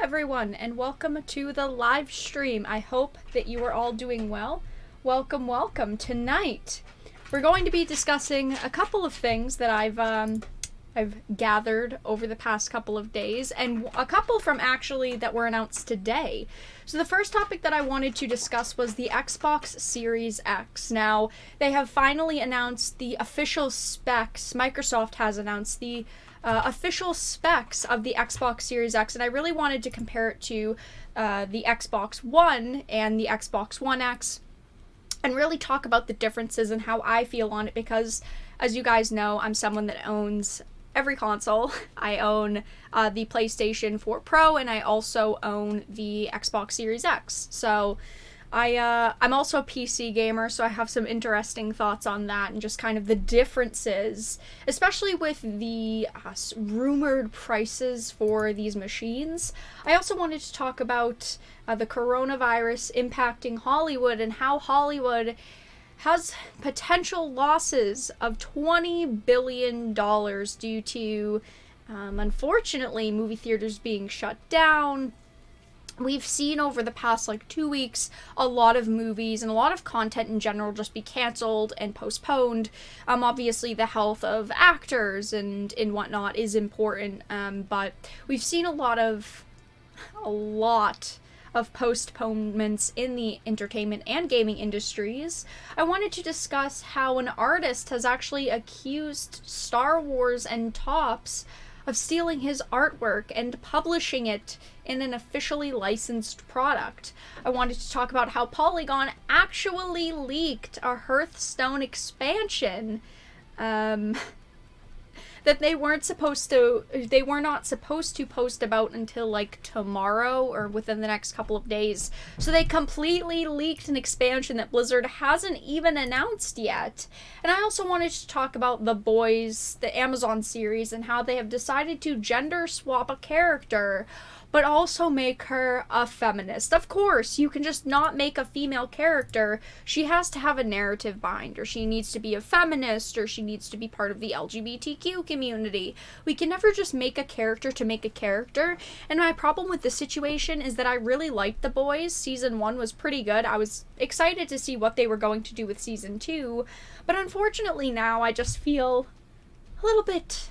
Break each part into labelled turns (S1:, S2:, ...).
S1: everyone, and welcome to the live stream. I hope that you are all doing well. Welcome. Tonight, we're going to be discussing a couple of things that I've gathered over the past couple of days, and a couple from actually that were announced today. So the first topic that I wanted to discuss was the Xbox Series X. Now, they have finally announced the official specs. Microsoft has announced the official specs of the Xbox Series X, and I really wanted to compare it to the Xbox One and the Xbox One X, and really talk about the differences and how I feel on it, because as you guys know, I'm someone that owns every console. I own the PlayStation 4 Pro, and I also own the Xbox Series X. So I'm also a PC gamer, so I have some interesting thoughts on that and just kind of the differences, especially with the rumored prices for these machines. I also wanted to talk about the coronavirus impacting Hollywood and how Hollywood has potential losses of $20 billion due to, unfortunately, movie theaters being shut down. We've seen over the past 2 weeks a lot of movies and a lot of content in general just be canceled and postponed. Obviously the health of actors and whatnot is important, but we've seen a lot of postponements in the entertainment and gaming industries. I wanted to discuss how an artist has actually accused Star Wars and Topps of stealing his artwork and publishing it in an officially licensed product. I wanted to talk about how Polygon actually leaked a Hearthstone expansion that they were not supposed to post about until tomorrow or within the next couple of days. So they completely leaked an expansion that Blizzard hasn't even announced yet. And I also wanted to talk about The Boys, the Amazon series, and how they have decided to gender swap a character, but also make her a feminist. Of course, you can just not make a female character. She has to have a narrative behind her. She needs to be a feminist, or she needs to be part of the LGBTQ community. We can never just make a character to make a character. And my problem with the situation is that I really liked The Boys. Season 1 was pretty good. I was excited to see what they were going to do with Season 2. But unfortunately now I just feel a little bit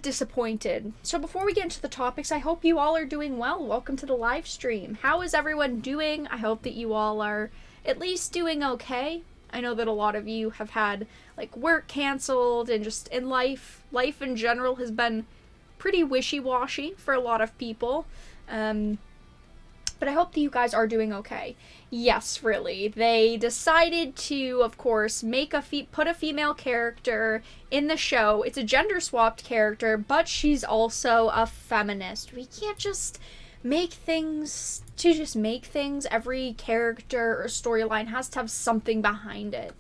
S1: disappointed. So before we get into the topics, I hope you all are doing well. Welcome to the live stream. How is everyone doing? I hope that you all are at least doing okay. I know that a lot of you have had work canceled, and just in life in general has been pretty wishy-washy for a lot of people. But I hope that you guys are doing okay. Yes, really. They decided to, of course, put a female character in the show. It's a gender-swapped character, but she's also a feminist. We can't just make things to just make things. Every character or storyline has to have something behind it.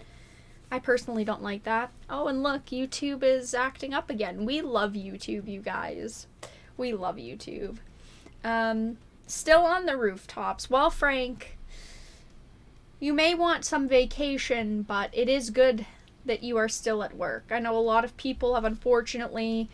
S1: I personally don't like that. Oh, and look, YouTube is acting up again. We love YouTube, you guys. We love YouTube. Still on the rooftops. Well, Frank, you may want some vacation, but it is good that you are still at work. I know a lot of people have unfortunately,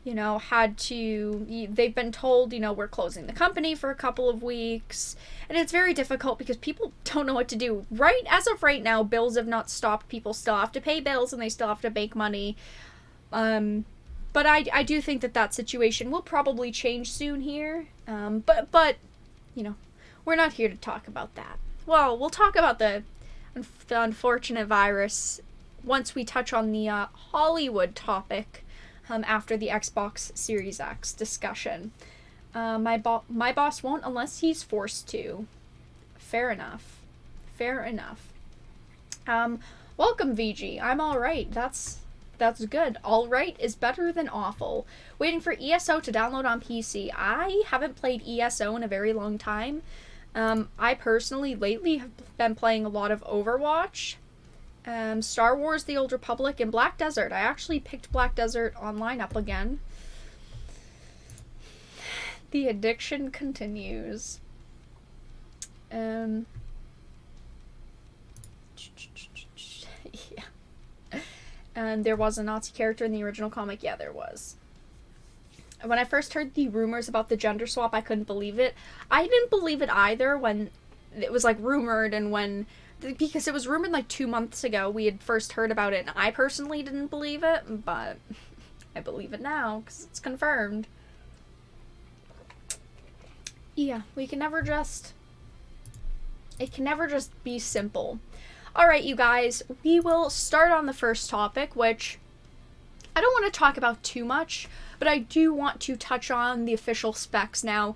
S1: they've been told, we're closing the company for a couple of weeks, and it's very difficult because people don't know what to do. As of right now, bills have not stopped. People still have to pay bills, and they still have to make money. But I do think that situation will probably change soon here. But we're not here to talk about that. Well, we'll talk about the unfortunate virus once we touch on the Hollywood topic after the Xbox Series X discussion. My boss won't unless he's forced to. Fair enough. Welcome, VG. I'm alright. That's good. Alright is better than awful. Waiting for ESO to download on PC. I haven't played ESO in a very long time. I personally lately have been playing a lot of Overwatch, Star Wars The Old Republic, and Black Desert. I actually picked Black Desert online up again. The addiction continues. Yeah. And there was a Nazi character in the original comic. Yeah, there was. when I first heard the rumors about the gender swap, I couldn't believe it. I didn't believe it either when it was like rumored, and because it was rumored like 2 months ago, we had first heard about it, and I personally didn't believe it, but I believe it now because it's confirmed. Yeah, it can never just be simple. Alright, you guys, we will start on the first topic, which I don't want to talk about too much, but I do want to touch on the official specs now.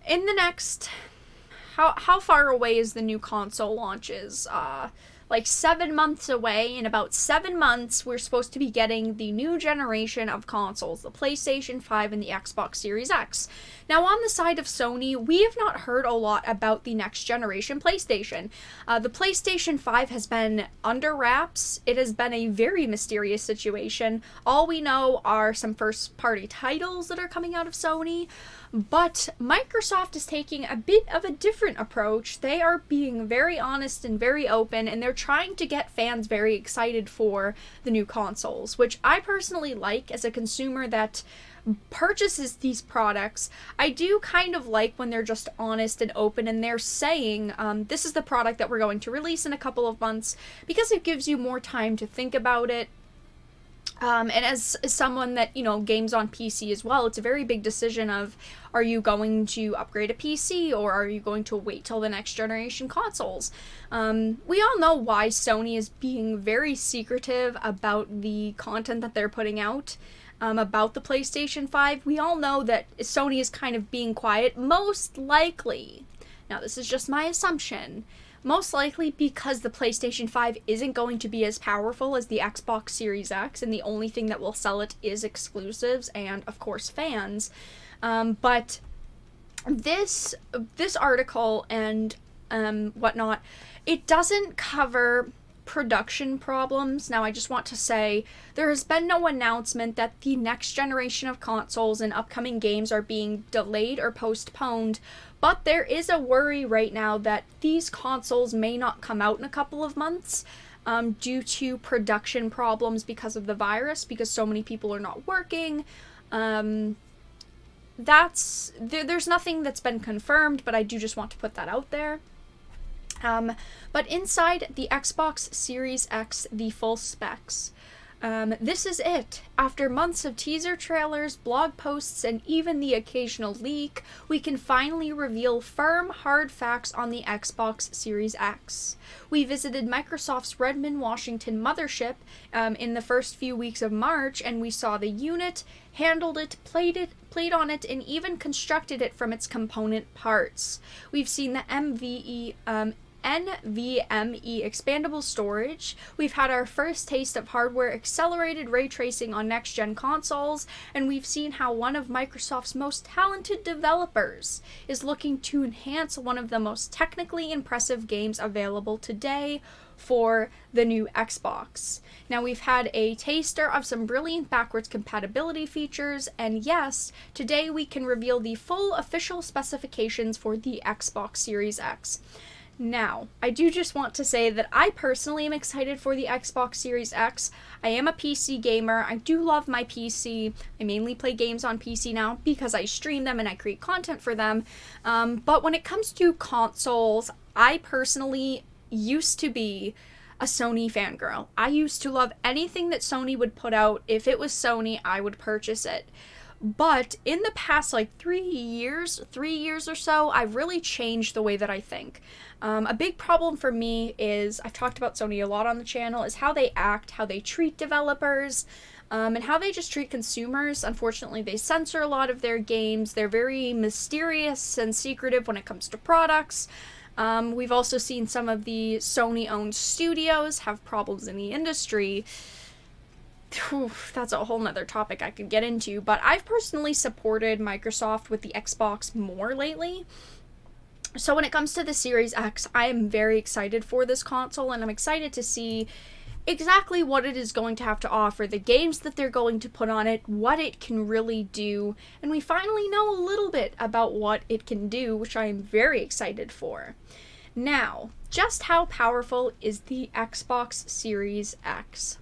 S1: In the next... How far away is the new console launches? Like 7 months away. In about 7 months, we're supposed to be getting the new generation of consoles, the PlayStation 5 and the Xbox Series X. Now, on the side of Sony, we have not heard a lot about the next generation PlayStation. The PlayStation 5 has been under wraps. It has been a very mysterious situation. All we know are some first-party titles that are coming out of Sony. But Microsoft is taking a bit of a different approach. They are being very honest and very open, and they're trying to get fans very excited for the new consoles, which I personally like as a consumer that purchases these products. I do kind of like when they're just honest and open, and they're saying, this is the product that we're going to release in a couple of months, because it gives you more time to think about it. And as someone that, games on PC as well, it's a very big decision of, are you going to upgrade a PC or are you going to wait till the next generation consoles? We all know why Sony is being very secretive about the content that they're putting out about the PlayStation 5. We all know that Sony is kind of being quiet, most likely. Now, this is just my assumption. Most likely because the PlayStation 5 isn't going to be as powerful as the Xbox Series X, and the only thing that will sell it is exclusives and, of course, fans. But this article and whatnot, it doesn't cover production problems. Now, I just want to say there has been no announcement that the next generation of consoles and upcoming games are being delayed or postponed, but there is a worry right now that these consoles may not come out in a couple of months due to production problems because of the virus, because so many people are not working. There's nothing that's been confirmed, but I do just want to put that out there. But inside the Xbox Series X, the full specs. This is it. After months of teaser trailers, blog posts, and even the occasional leak, we can finally reveal firm, hard facts on the Xbox Series X. We visited Microsoft's Redmond, Washington mothership in the first few weeks of March, and we saw the unit, handled it, played on it, and even constructed it from its component parts. We've seen the NVMe expandable storage. We've had our first taste of hardware accelerated ray tracing on next-gen consoles, and we've seen how one of Microsoft's most talented developers is looking to enhance one of the most technically impressive games available today for the new Xbox. Now, we've had a taster of some brilliant backwards compatibility features, and yes, today we can reveal the full official specifications for the Xbox Series X. Now, I do just want to say that I personally am excited for the Xbox Series X. I am a PC gamer. I do love my PC. I mainly play games on PC now because I stream them and I create content for them. But when it comes to consoles, I personally used to be a Sony fangirl. I used to love anything that Sony would put out. If it was Sony, I would purchase it. But in the past, 3 years or so, I've really changed the way that I think. A big problem for me is, I've talked about Sony a lot on the channel, is how they act, how they treat developers, and how they just treat consumers. Unfortunately, they censor a lot of their games. They're very mysterious and secretive when it comes to products. We've also seen some of the Sony-owned studios have problems in the industry. That's a whole nother topic I could get into, but I've personally supported Microsoft with the Xbox more lately. So when it comes to the Series X, I am very excited for this console, and I'm excited to see exactly what it is going to have to offer, the games that they're going to put on it, what it can really do, and we finally know a little bit about what it can do, which I am very excited for. Now, just how powerful is the Xbox Series X?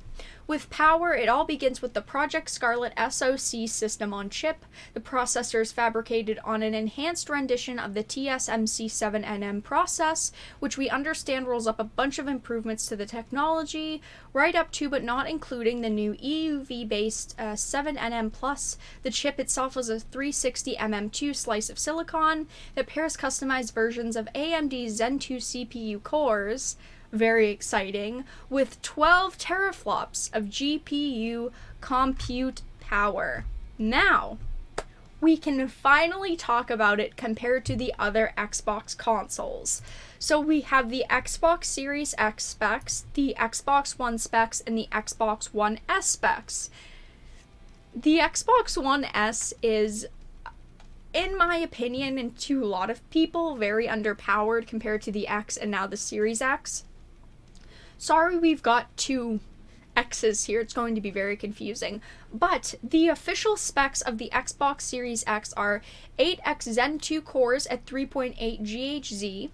S1: With power, it all begins with the Project Scarlet SoC system on chip. The processor is fabricated on an enhanced rendition of the TSMC7nm process, which we understand rolls up a bunch of improvements to the technology, right up to but not including the new EUV-based 7nm+. The chip itself is a 360mm2 slice of silicon that pairs customized versions of AMD Zen 2 CPU cores, very exciting, with 12 teraflops of GPU compute power. Now, we can finally talk about it compared to the other Xbox consoles. So we have the Xbox Series X specs, the Xbox One specs, and the Xbox One S specs. The Xbox One S is, in my opinion, and to a lot of people, very underpowered compared to the X and now the Series X. Sorry, we've got two X's here. It's going to be very confusing. But the official specs of the Xbox Series X are 8X Zen 2 cores at 3.8 GHz,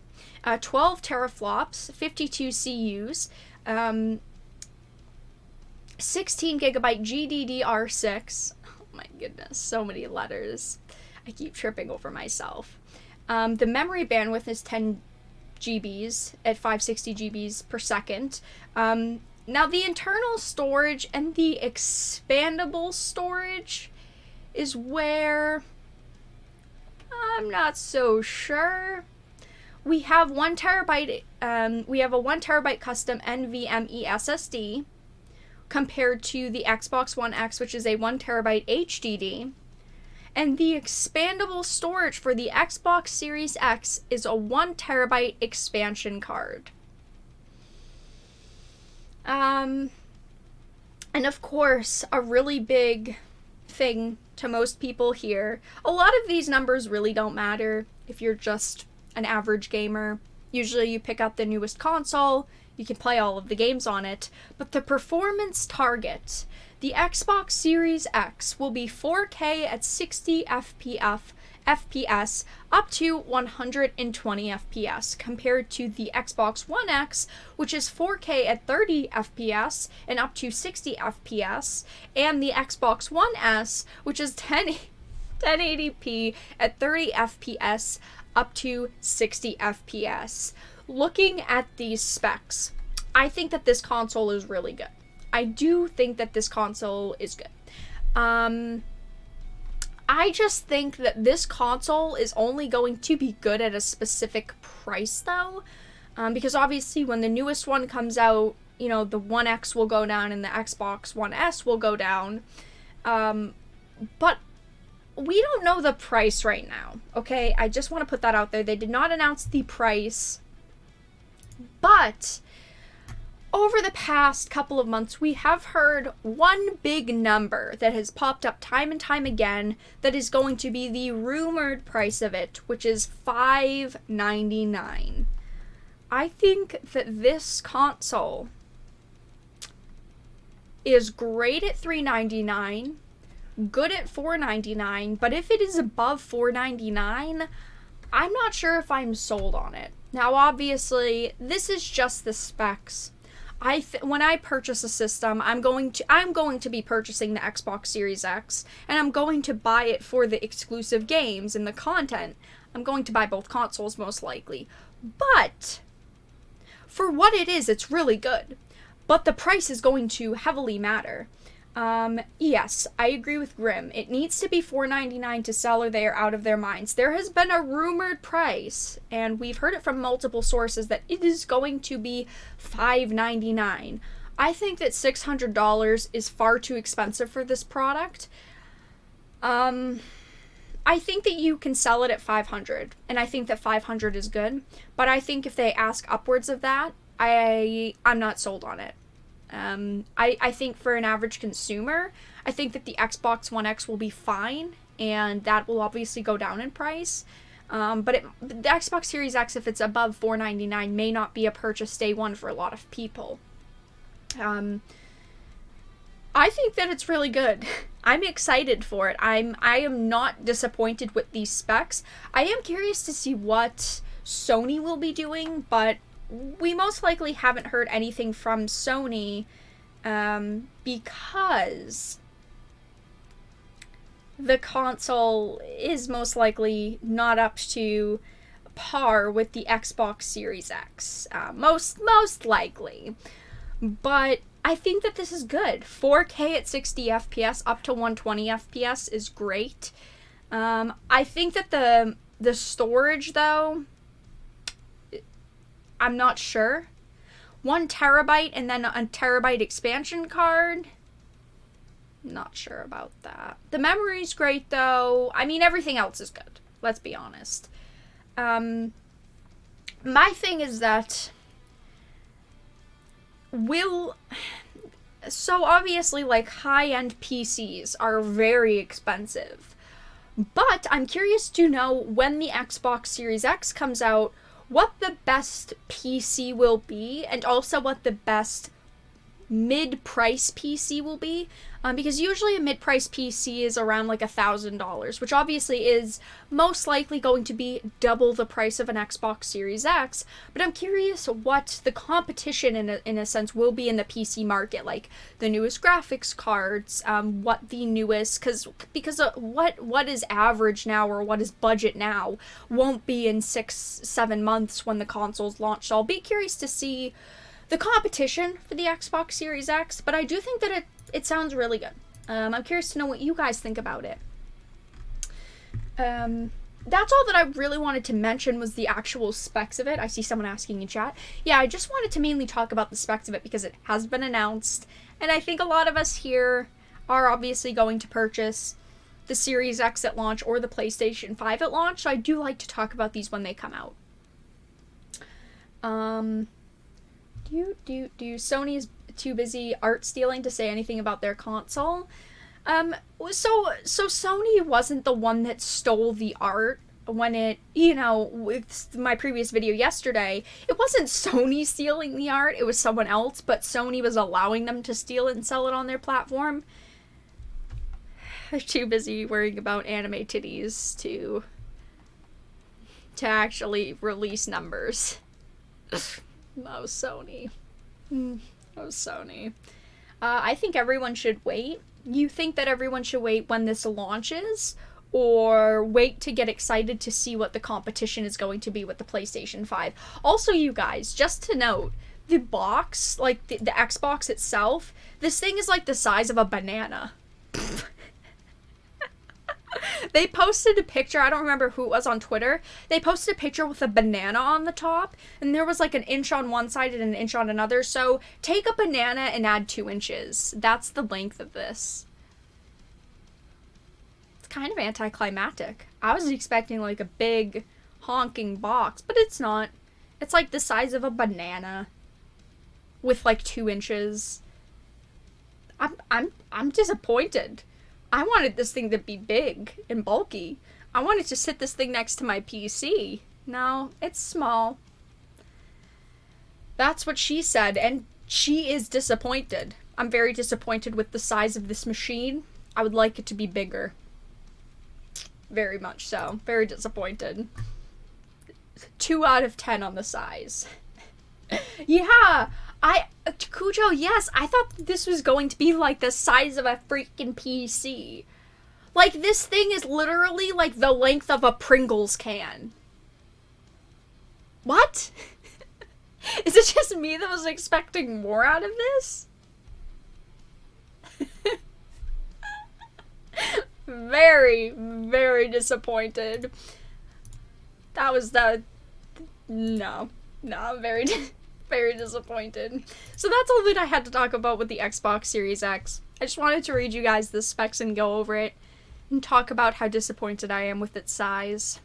S1: 12 teraflops, 52 CUs, 16 gigabyte GDDR6. Oh my goodness, so many letters. I keep tripping over myself. The memory bandwidth is 10 GBs at 560 GBs per second. Now the internal storage and the expandable storage is where I'm not so sure. We have 1 terabyte. We have a 1 terabyte custom NVMe SSD compared to the Xbox One X, which is a 1 terabyte HDD. And the expandable storage for the Xbox Series X is a 1 terabyte expansion card. And of course, a really big thing to most people here, a lot of these numbers really don't matter if you're just an average gamer. Usually you pick up the newest console, you can play all of the games on it, but the performance target, the Xbox Series X will be 4K at 60 FPS up to 120 FPS compared to the Xbox One X, which is 4K at 30 FPS and up to 60 FPS, and the Xbox One S, which is 1080p at 30 FPS up to 60 FPS. Looking at these specs, I think that this console is really good. I do think that this console is good. I just think that this console is only going to be good at a specific price, though. Because obviously when the newest one comes out, you know, the One X will go down and the Xbox One S will go down. But we don't know the price right now, okay? I just want to put that out there. They did not announce the price. But over the past couple of months, we have heard one big number that has popped up time and time again that is going to be the rumored price of it, which is $599. I think that this console is great at $399, good at $499, but if it is above $499, I'm not sure if I'm sold on it. Now, obviously, this is just the specs. When I purchase a system, I'm going to be purchasing the Xbox Series X, and I'm going to buy it for the exclusive games and the content. I'm going to buy both consoles most likely. But for what it is, it's really good. But the price is going to heavily matter. Yes, I agree with Grim. It needs to be $499 to sell or they are out of their minds. There has been a rumored price, and we've heard it from multiple sources, that it is going to be $599. I think that $600 is far too expensive for this product. I think that you can sell it at $500, and I think that $500 is good, but I think if they ask upwards of that, I'm not sold on it. I think for an average consumer, I think that the Xbox One X will be fine, and that will obviously go down in price. But the Xbox Series X, if it's above $499, may not be a purchase day one for a lot of people. I think that it's really good. I'm excited for it. I am not disappointed with these specs. I am curious to see what Sony will be doing, but we most likely haven't heard anything from Sony because the console is most likely not up to par with the Xbox Series X. Most likely. But I think that this is good. 4K at 60 FPS up to 120 FPS is great. I think that the storage, though, I'm not sure. 1 terabyte and then a terabyte expansion card. Not sure about that. The memory's great, though. I mean, everything else is good. Let's be honest. My thing is that so obviously, like, high-end PCs are very expensive. But I'm curious to know when the Xbox Series X comes out, what the best PC will be, and also what the best mid-price PC will be, because usually a mid-price PC is around like $1,000, which obviously is most likely going to be double the price of an Xbox Series X, but I'm curious what the competition in a sense will be in the PC market, like the newest graphics cards, what the newest, because what is average now or what is budget now won't be in 6-7 months when the consoles launch, so I'll be curious to see the competition for the Xbox Series X, but I do think that it sounds really good. I'm curious to know what you guys think about it. That's all that I really wanted to mention was the actual specs of it. I see someone asking in chat. Yeah, I just wanted to mainly talk about the specs of it because it has been announced, and I think a lot of us here are obviously going to purchase the Series X at launch or the PlayStation 5 at launch, so I do like to talk about these when they come out. Sony is too busy art stealing to say anything about their console. So Sony wasn't the one that stole the art when it, with my previous video yesterday, it wasn't Sony stealing the art, it was someone else, but Sony was allowing them to steal it and sell it on their platform. They're too busy worrying about anime titties to actually release numbers. Oh, Sony. Oh, Sony. I think everyone should wait. You think that everyone should wait when this launches? Or wait to get excited to see what the competition is going to be with the PlayStation 5? Also, you guys, just to note, the box, like the Xbox itself, this thing is like the size of a banana. They posted a picture, I don't remember who it was on Twitter, they posted a picture with a banana on the top, and there was like an inch on one side and an inch on another, so take a banana and add 2 inches. That's the length of this. It's kind of anticlimactic. I was expecting like a big honking box, but it's not. It's like the size of a banana with like 2 inches. I'm disappointed. I wanted this thing to be big and bulky. I wanted to sit this thing next to my PC. No, it's small. That's what she said, and she is disappointed. I'm very disappointed with the size of this machine. I would like it to be bigger. Very much so. Very disappointed. 2 out of 10 on the size. Yeah! Cujo, yes, I thought this was going to be like the size of a freaking PC. Like, this thing is literally like the length of a Pringles can. What? Is it just me that was expecting more out of this? Very, very disappointed. That was the... No, I'm very... very disappointed. So that's all that I had to talk about with the Xbox Series X. I just wanted to read you guys the specs and go over it and talk about how disappointed I am with its size.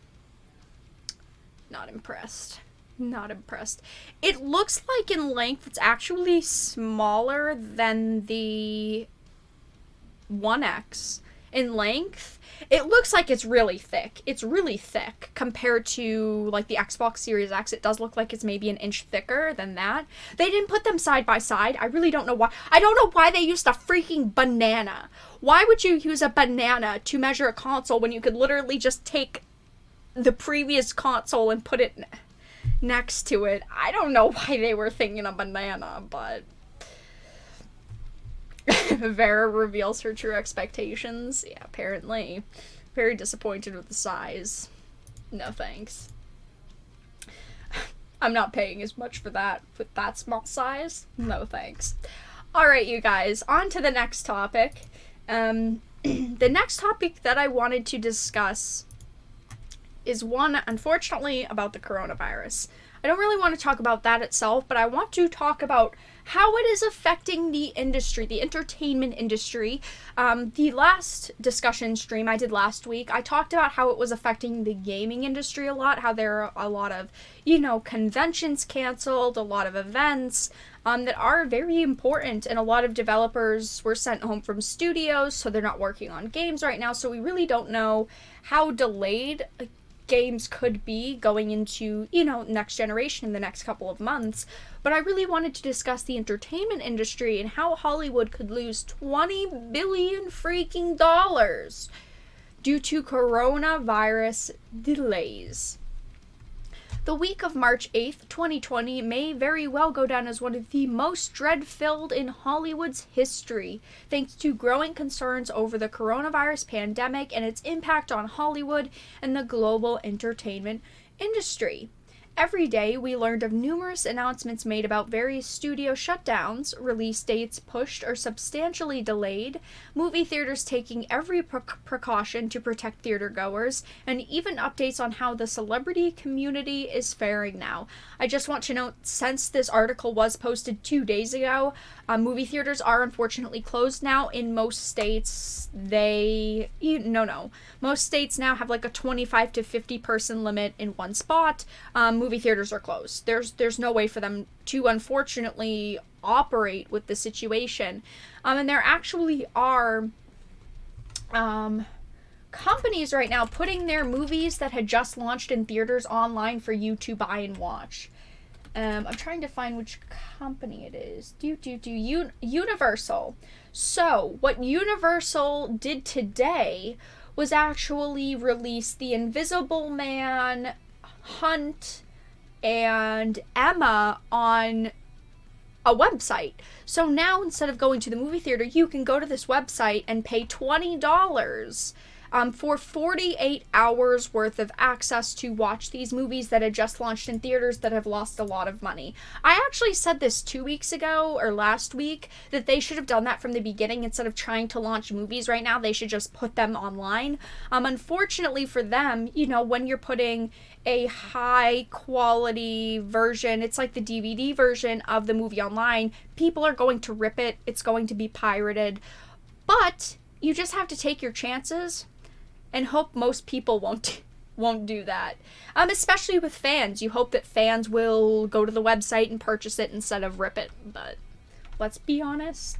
S1: Not impressed. Not impressed. It looks like in length it's actually smaller than the One X. In length, it looks like it's really thick. It's really thick compared to, like, the Xbox Series X. It does look like it's maybe an inch thicker than that. They didn't put them side by side. I really don't know why. I don't know why they used a freaking banana. Why would you use a banana to measure a console when you could literally just take the previous console and put it next to it? I don't know why they were thinking a banana, but... Vera reveals her true expectations. Yeah, apparently. Very disappointed with the size. No thanks. I'm not paying as much for that with that small size. No thanks. Alright, you guys, on to the next topic. The next topic that I wanted to discuss is one, unfortunately, about the coronavirus. I don't really want to talk about that itself, but I want to talk about how it is affecting the industry, the entertainment industry. The last discussion stream I did last week, I talked about how it was affecting the gaming industry a lot, how there are a lot of, conventions canceled, a lot of events that are very important, and a lot of developers were sent home from studios, so they're not working on games right now, so we really don't know how delayed games could be going into, next generation in the next couple of months. But I really wanted to discuss the entertainment industry and how Hollywood could lose $20 billion freaking dollars due to coronavirus delays. The week of March 8th, 2020 may very well go down as one of the most dread-filled in Hollywood's history, thanks to growing concerns over the coronavirus pandemic and its impact on Hollywood and the global entertainment industry. Every day, we learned of numerous announcements made about various studio shutdowns, release dates pushed or substantially delayed, movie theaters taking every precaution to protect theatergoers, and even updates on how the celebrity community is faring now. I just want to note, since this article was posted 2 days ago, movie theaters are unfortunately closed now. In most states, most states now have like a 25 to 50 person limit in one spot. Movie theaters are closed. There's no way for them to, unfortunately, operate with the situation. And there actually are companies right now putting their movies that had just launched in theaters online for you to buy and watch. I'm trying to find which company it is. Universal. So, what Universal did today was actually release The Invisible Man, Hunt, and Emma on a website. So now, instead of going to the movie theater, you can go to this website and pay $20 for 48 hours worth of access to watch these movies that had just launched in theaters that have lost a lot of money. I actually said this 2 weeks ago or last week that they should have done that from the beginning. Instead of trying to launch movies right now, they should just put them online. Unfortunately for them, when you're putting a high quality version, it's like the DVD version of the movie online, people are going to rip it. It's going to be pirated. But you just have to take your chances and hope most people won't do that. Especially with fans. You hope that fans will go to the website and purchase it instead of rip it. But let's be honest,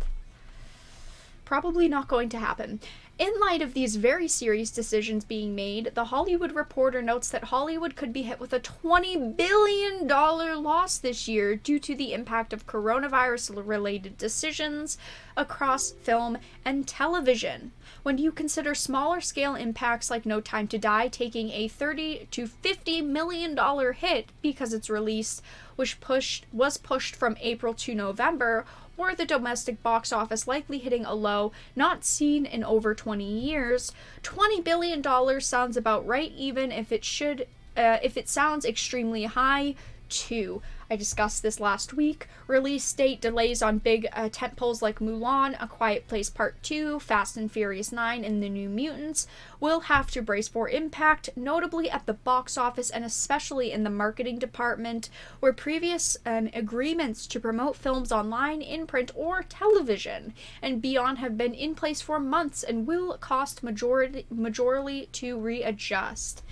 S1: probably not going to happen. In light of these very serious decisions being made, The Hollywood Reporter notes that Hollywood could be hit with a $20 billion loss this year due to the impact of coronavirus-related decisions across film and television. When you consider smaller-scale impacts like No Time to Die taking a $30 to $50 million hit because its release was pushed from April to November, or the domestic box office likely hitting a low not seen in over 20 years, $20 billion sounds about right, even if it sounds extremely high, too. I discussed this last week. Release date delays on big tentpoles like Mulan, A Quiet Place Part 2, Fast and Furious 9, and The New Mutants will have to brace for impact, notably at the box office and especially in the marketing department, where previous agreements to promote films online, in print, or television and beyond have been in place for months and will cost majorly to readjust.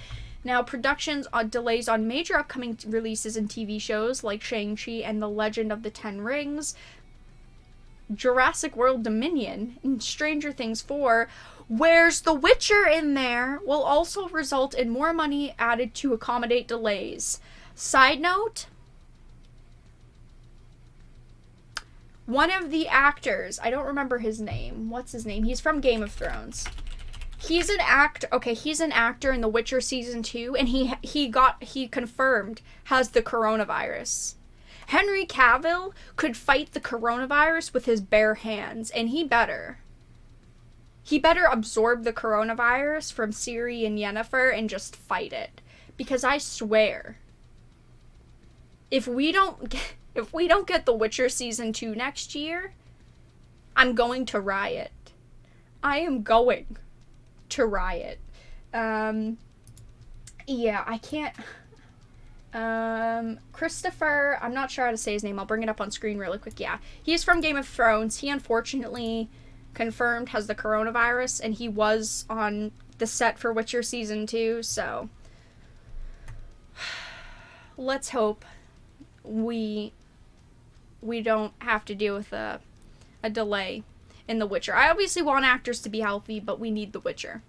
S1: Now, productions delays on major upcoming releases and TV shows like Shang-Chi and The Legend of the Ten Rings, Jurassic World Dominion, and Stranger Things 4, where's The Witcher in there, will also result in more money added to accommodate delays. Side note, one of the actors, I don't remember his name. What's his name? He's from Game of Thrones. He's an actor in The Witcher Season 2, and he confirmed has the coronavirus. Henry Cavill could fight the coronavirus with his bare hands, and he better. He better absorb the coronavirus from Ciri and Yennefer and just fight it. Because I swear, if we don't get The Witcher Season 2 next year, I'm going to riot. I am going to riot. Yeah, I can't... Christopher, I'm not sure how to say his name. I'll bring it up on screen really quick. Yeah, he's from Game of Thrones. He unfortunately confirmed has the coronavirus, and he was on the set for Witcher Season 2, so let's hope we don't have to deal with a delay in The Witcher. I obviously want actors to be healthy, but we need The Witcher.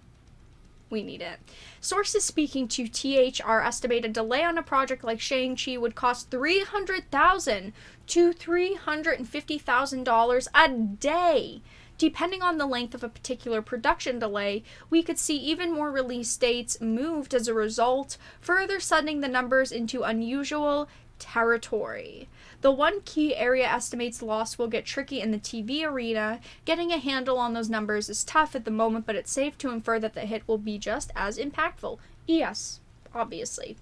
S1: We need it. Sources speaking to THR estimate a delay on a project like Shang-Chi would cost $300,000 to $350,000 a day. Depending on the length of a particular production delay, we could see even more release dates moved as a result, further sending the numbers into unusual territory. The one key area estimates loss will get tricky in the TV arena. Getting a handle on those numbers is tough at the moment, but it's safe to infer that the hit will be just as impactful. Yes, obviously.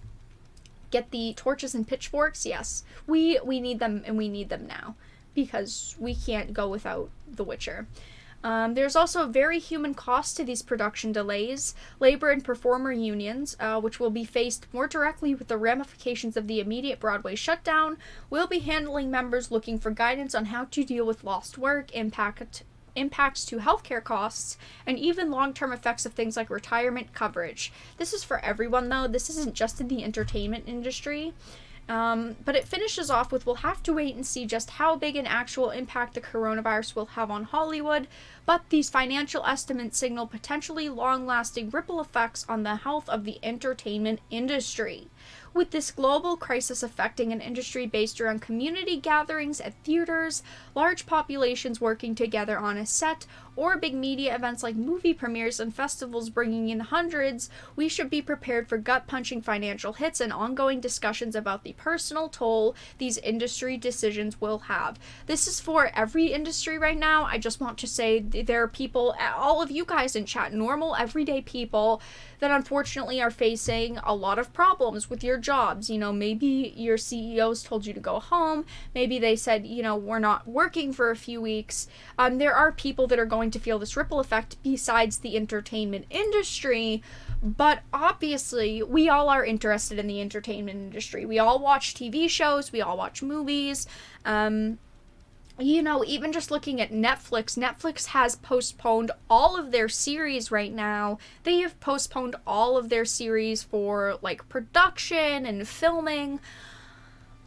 S1: Get the torches and pitchforks? Yes. We need them, and we need them now, because we can't go without The Witcher. There's also a very human cost to these production delays. Labor and performer unions, which will be faced more directly with the ramifications of the immediate Broadway shutdown, will be handling members looking for guidance on how to deal with lost work, impacts to healthcare costs, and even long-term effects of things like retirement coverage. This is for everyone, though. This isn't just in the entertainment industry. But it finishes off with, we'll have to wait and see just how big an actual impact the coronavirus will have on Hollywood, but these financial estimates signal potentially long-lasting ripple effects on the health of the entertainment industry. With this global crisis affecting an industry based around community gatherings at theaters, large populations working together on a set, or big media events like movie premieres and festivals bringing in hundreds, we should be prepared for gut-punching financial hits and ongoing discussions about the personal toll these industry decisions will have. This is for every industry right now. I just want to say there are people, all of you guys in chat, normal, everyday people that unfortunately are facing a lot of problems with your jobs. You know, maybe your CEOs told you to go home. Maybe they said, you know, we're not working for a few weeks. There are people that are going to feel this ripple effect besides the entertainment industry. But obviously, we all are interested in the entertainment industry. We all watch TV shows. We all watch movies. You know, even just looking at Netflix has postponed all of their series right now. They have postponed all of their series for, like, production and filming.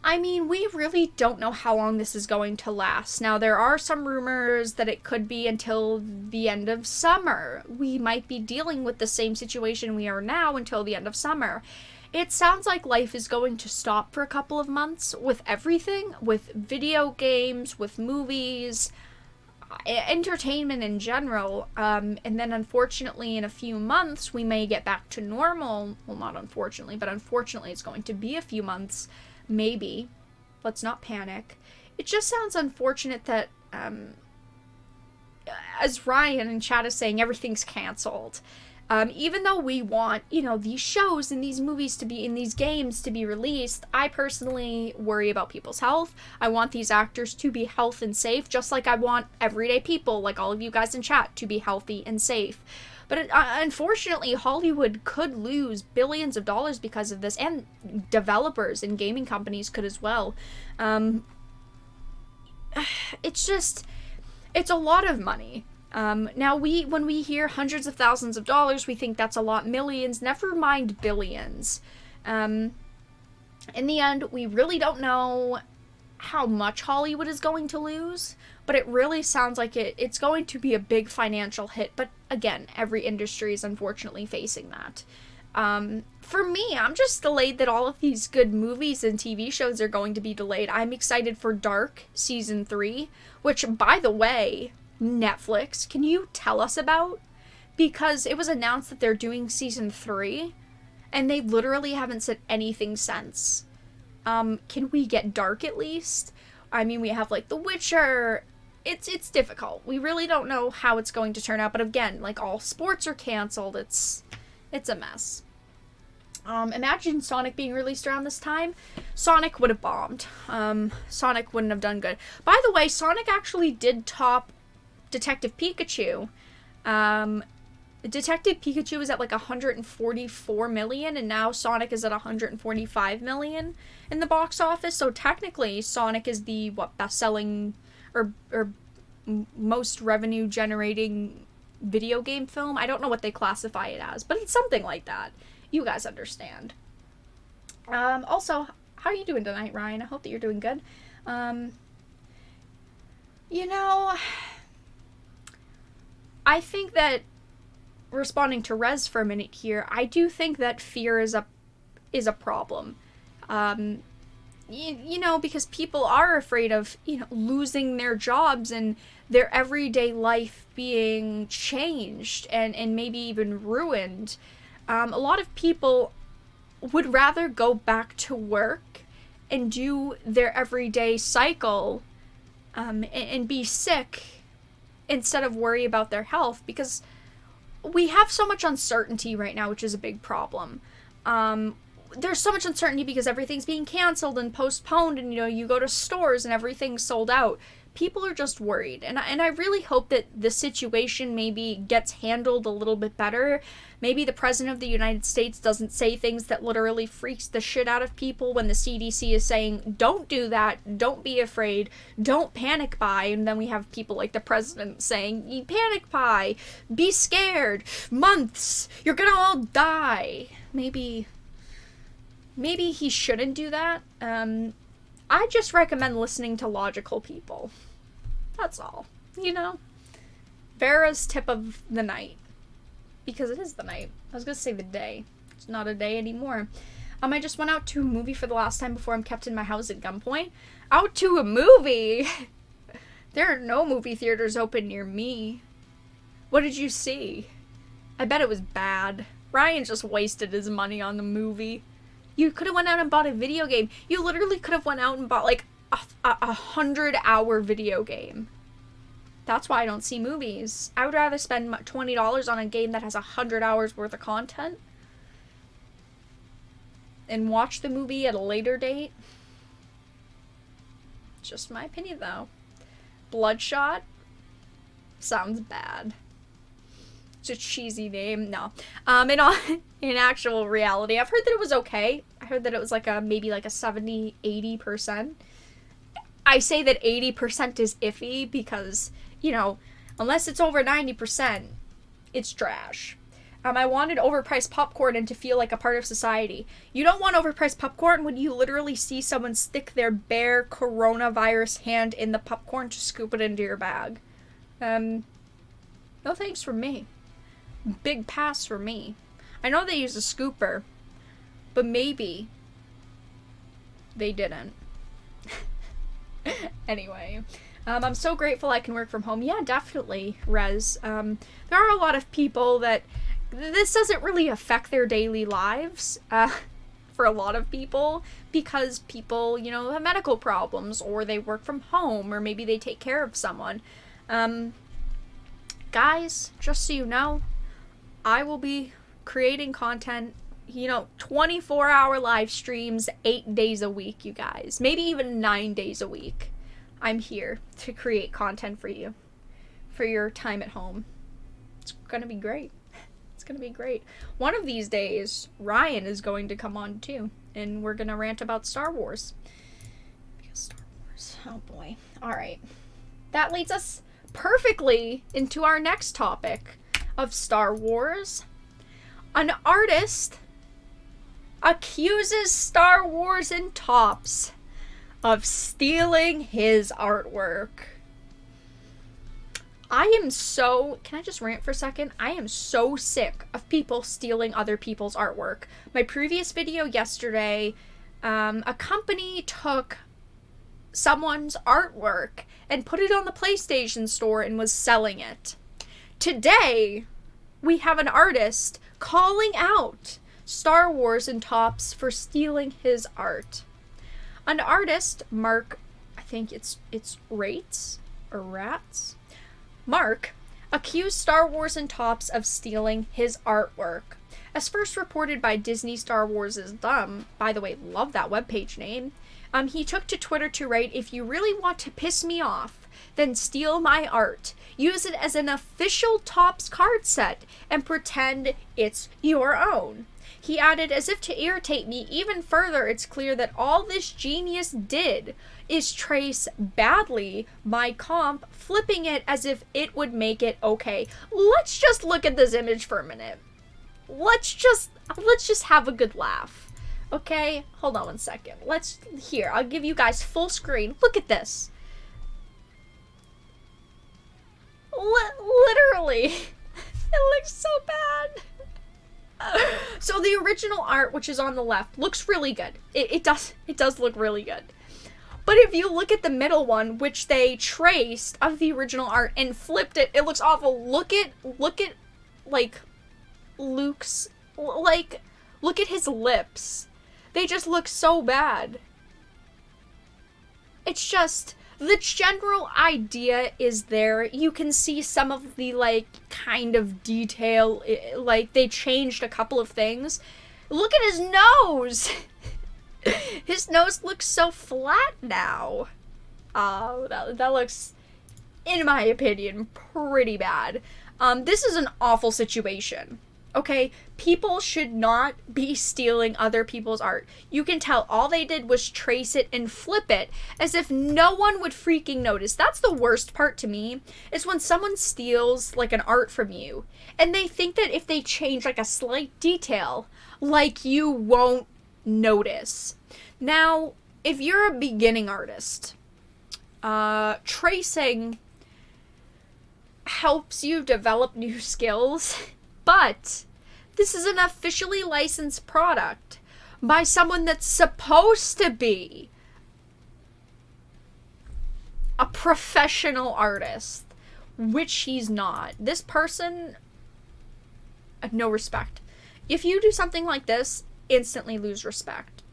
S1: I mean, we really don't know how long this is going to last. Now, there are some rumors that it could be until the end of summer. We might be dealing with the same situation we are now until the end of summer. It sounds like life is going to stop for a couple of months with everything, with video games, with movies, entertainment in general, and then unfortunately in a few months we may get back to normal. Well, not unfortunately, but unfortunately it's going to be a few months, maybe. Let's not panic. It just sounds unfortunate that, as Ryan in chat is saying, everything's cancelled. Even though we want, you know, these shows and these movies to be, in these games to be released, I personally worry about people's health. I want these actors to be healthy and safe, just like I want everyday people, like all of you guys in chat, to be healthy and safe. But unfortunately, Hollywood could lose billions of dollars because of this, and developers and gaming companies could as well. It's just, it's a lot of money. Now, when we hear hundreds of thousands of dollars, we think that's a lot. Millions, never mind billions. In the end, we really don't know how much Hollywood is going to lose, but it really sounds like it's going to be a big financial hit. But again, every industry is unfortunately facing that. For me, I'm just delayed that all of these good movies and TV shows are going to be delayed. I'm excited for Dark Season 3, which, by the way, Netflix, can you tell us about? Because it was announced that they're doing Season 3, and they literally haven't said anything since. Can we get dark at least? I mean, we have like The Witcher. It's difficult. We really don't know how it's going to turn out. But again, like all sports are canceled. It's a mess. Imagine Sonic being released around this time. Sonic would have bombed. Sonic wouldn't have done good. By the way, Sonic actually did top Detective Pikachu. Detective Pikachu is at like 144 million, and now Sonic is at 145 million in the box office. So technically, Sonic is the best-selling or most revenue-generating video game film. I don't know what they classify it as, but it's something like that. You guys understand. Also, how are you doing tonight, Ryan? I hope that you're doing good. You know, I think that, responding to Rez for a minute here, I do think that fear is a problem. You know, because people are afraid of, you know, losing their jobs and their everyday life being changed and maybe even ruined. A lot of people would rather go back to work and do their everyday cycle and be sick instead of worry about their health, because we have so much uncertainty right now, which is a big problem. There's so much uncertainty because everything's being canceled and postponed, and, you know, you go to stores and everything's sold out. People are just worried, and I really hope that the situation maybe gets handled a little bit better. Maybe the President of the United States doesn't say things that literally freaks the shit out of people when the CDC is saying, don't do that, don't be afraid, don't panic buy, and then we have people like the President saying, you panic buy, be scared, months, you're gonna all die. Maybe he shouldn't do that. I just recommend listening to logical people. That's all. You know? Vera's tip of the night. Because it is the night. I was gonna say the day. It's not a day anymore. I just went out to a movie for the last time before I'm kept in my house at gunpoint. Out to a movie? There are no movie theaters open near me. What did you see? I bet it was bad. Ryan just wasted his money on the movie. You could have went out and bought a video game. You literally could have went out and bought like a 100-hour video game. That's why I don't see movies. I would rather spend $20 on a game that has 100 hours worth of content and watch the movie at a later date. Just my opinion, though. Bloodshot sounds bad. It's a cheesy name. No. In actual reality, I've heard that it was okay. I heard that it was like maybe like a 70-80%. I say that 80% is iffy because, you know, unless it's over 90%, it's trash. I wanted overpriced popcorn and to feel like a part of society. You don't want overpriced popcorn when you literally see someone stick their bare coronavirus hand in the popcorn to scoop it into your bag. No thanks from me. Big pass for me. I know they use a scooper, but maybe they didn't. Anyway, I'm so grateful I can work from home. Yeah, definitely, Rez. There are a lot of people that this doesn't really affect their daily lives, for a lot of people, because people, you know, have medical problems, or they work from home, or maybe they take care of someone. Guys, just so you know, I will be creating content, you know, 24-hour live streams, 8 days a week, you guys. Maybe even 9 days a week. I'm here to create content for you, for your time at home. It's gonna be great. It's gonna be great. One of these days, Ryan is going to come on too, and we're gonna rant about Star Wars. Because Star Wars, oh boy. Alright. That leads us perfectly into our next topic of Star Wars. An artist accuses Star Wars and Topps of stealing his artwork. Can I just rant for a second? I am so sick of people stealing other people's artwork. My previous video yesterday, a company took someone's artwork and put it on the PlayStation Store and was selling it. Today, we have an artist calling out Star Wars and Topps for stealing his art. An artist, Mark, I think it's Rates or Rats. Mark accused Star Wars and Topps of stealing his artwork. As first reported by Disney Star Wars is Dumb, by the way, love that webpage name, he took to Twitter to write, "If you really want to piss me off, then steal my art. Use it as an official Topps card set and pretend it's your own." He added, "As if to irritate me even further, it's clear that all this genius did is trace badly my comp, flipping it as if it would make it okay." Let's just look at this image for a minute. Let's just have a good laugh. Okay? Hold on one second. I'll give you guys full screen. Look at this. Literally. It looks so bad. So the original art, which is on the left, looks really good. It does look really good. But if you look at the middle one, which they traced of the original art and flipped it, it looks awful. Look at like Luke's, like, look at his lips. They just look so bad. It's just, the general idea is there. You can see some of the, like, kind of detail, like, they changed a couple of things. Look at his nose! His nose looks so flat now. That looks, in my opinion, pretty bad. This is an awful situation. Okay, people should not be stealing other people's art. You can tell all they did was trace it and flip it as if no one would freaking notice. That's the worst part to me, is when someone steals like an art from you and they think that if they change like a slight detail, like, you won't notice. Now, if you're a beginning artist, tracing helps you develop new skills. But this is an officially licensed product by someone that's supposed to be a professional artist, which he's not. This person, no respect. If you do something like this, instantly lose respect.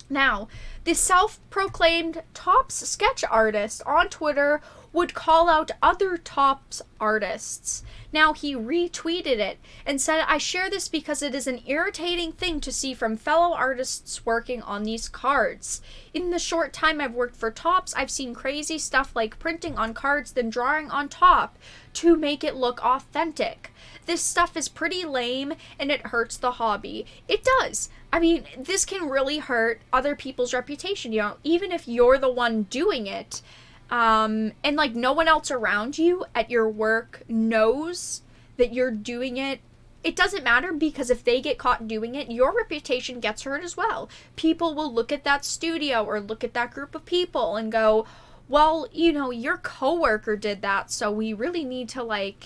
S1: Now, the self-proclaimed Topps sketch artist on Twitter would call out other Topps artists. Now, he retweeted it and said, "I share this because it is an irritating thing to see from fellow artists working on these cards. In the short time I've worked for Topps, I've seen crazy stuff like printing on cards then drawing on top to make it look authentic. This stuff is pretty lame and it hurts the hobby." It does. I mean, this can really hurt other people's reputation, you know, even if you're the one doing it. And like no one else around you at your work knows that you're doing it. It doesn't matter, because if they get caught doing it, your reputation gets hurt as well. People will look at that studio or look at that group of people and go, "Well, you know, your coworker did that, so we really need to like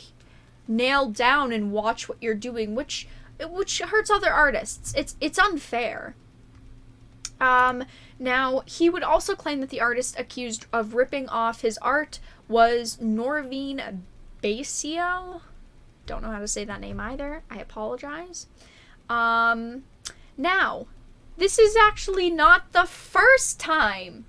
S1: nail down and watch what you're doing," which hurts other artists. It's unfair. Now, he would also claim that the artist accused of ripping off his art was Norveen Basio. Don't know how to say that name either. I apologize. Now, this is actually not the first time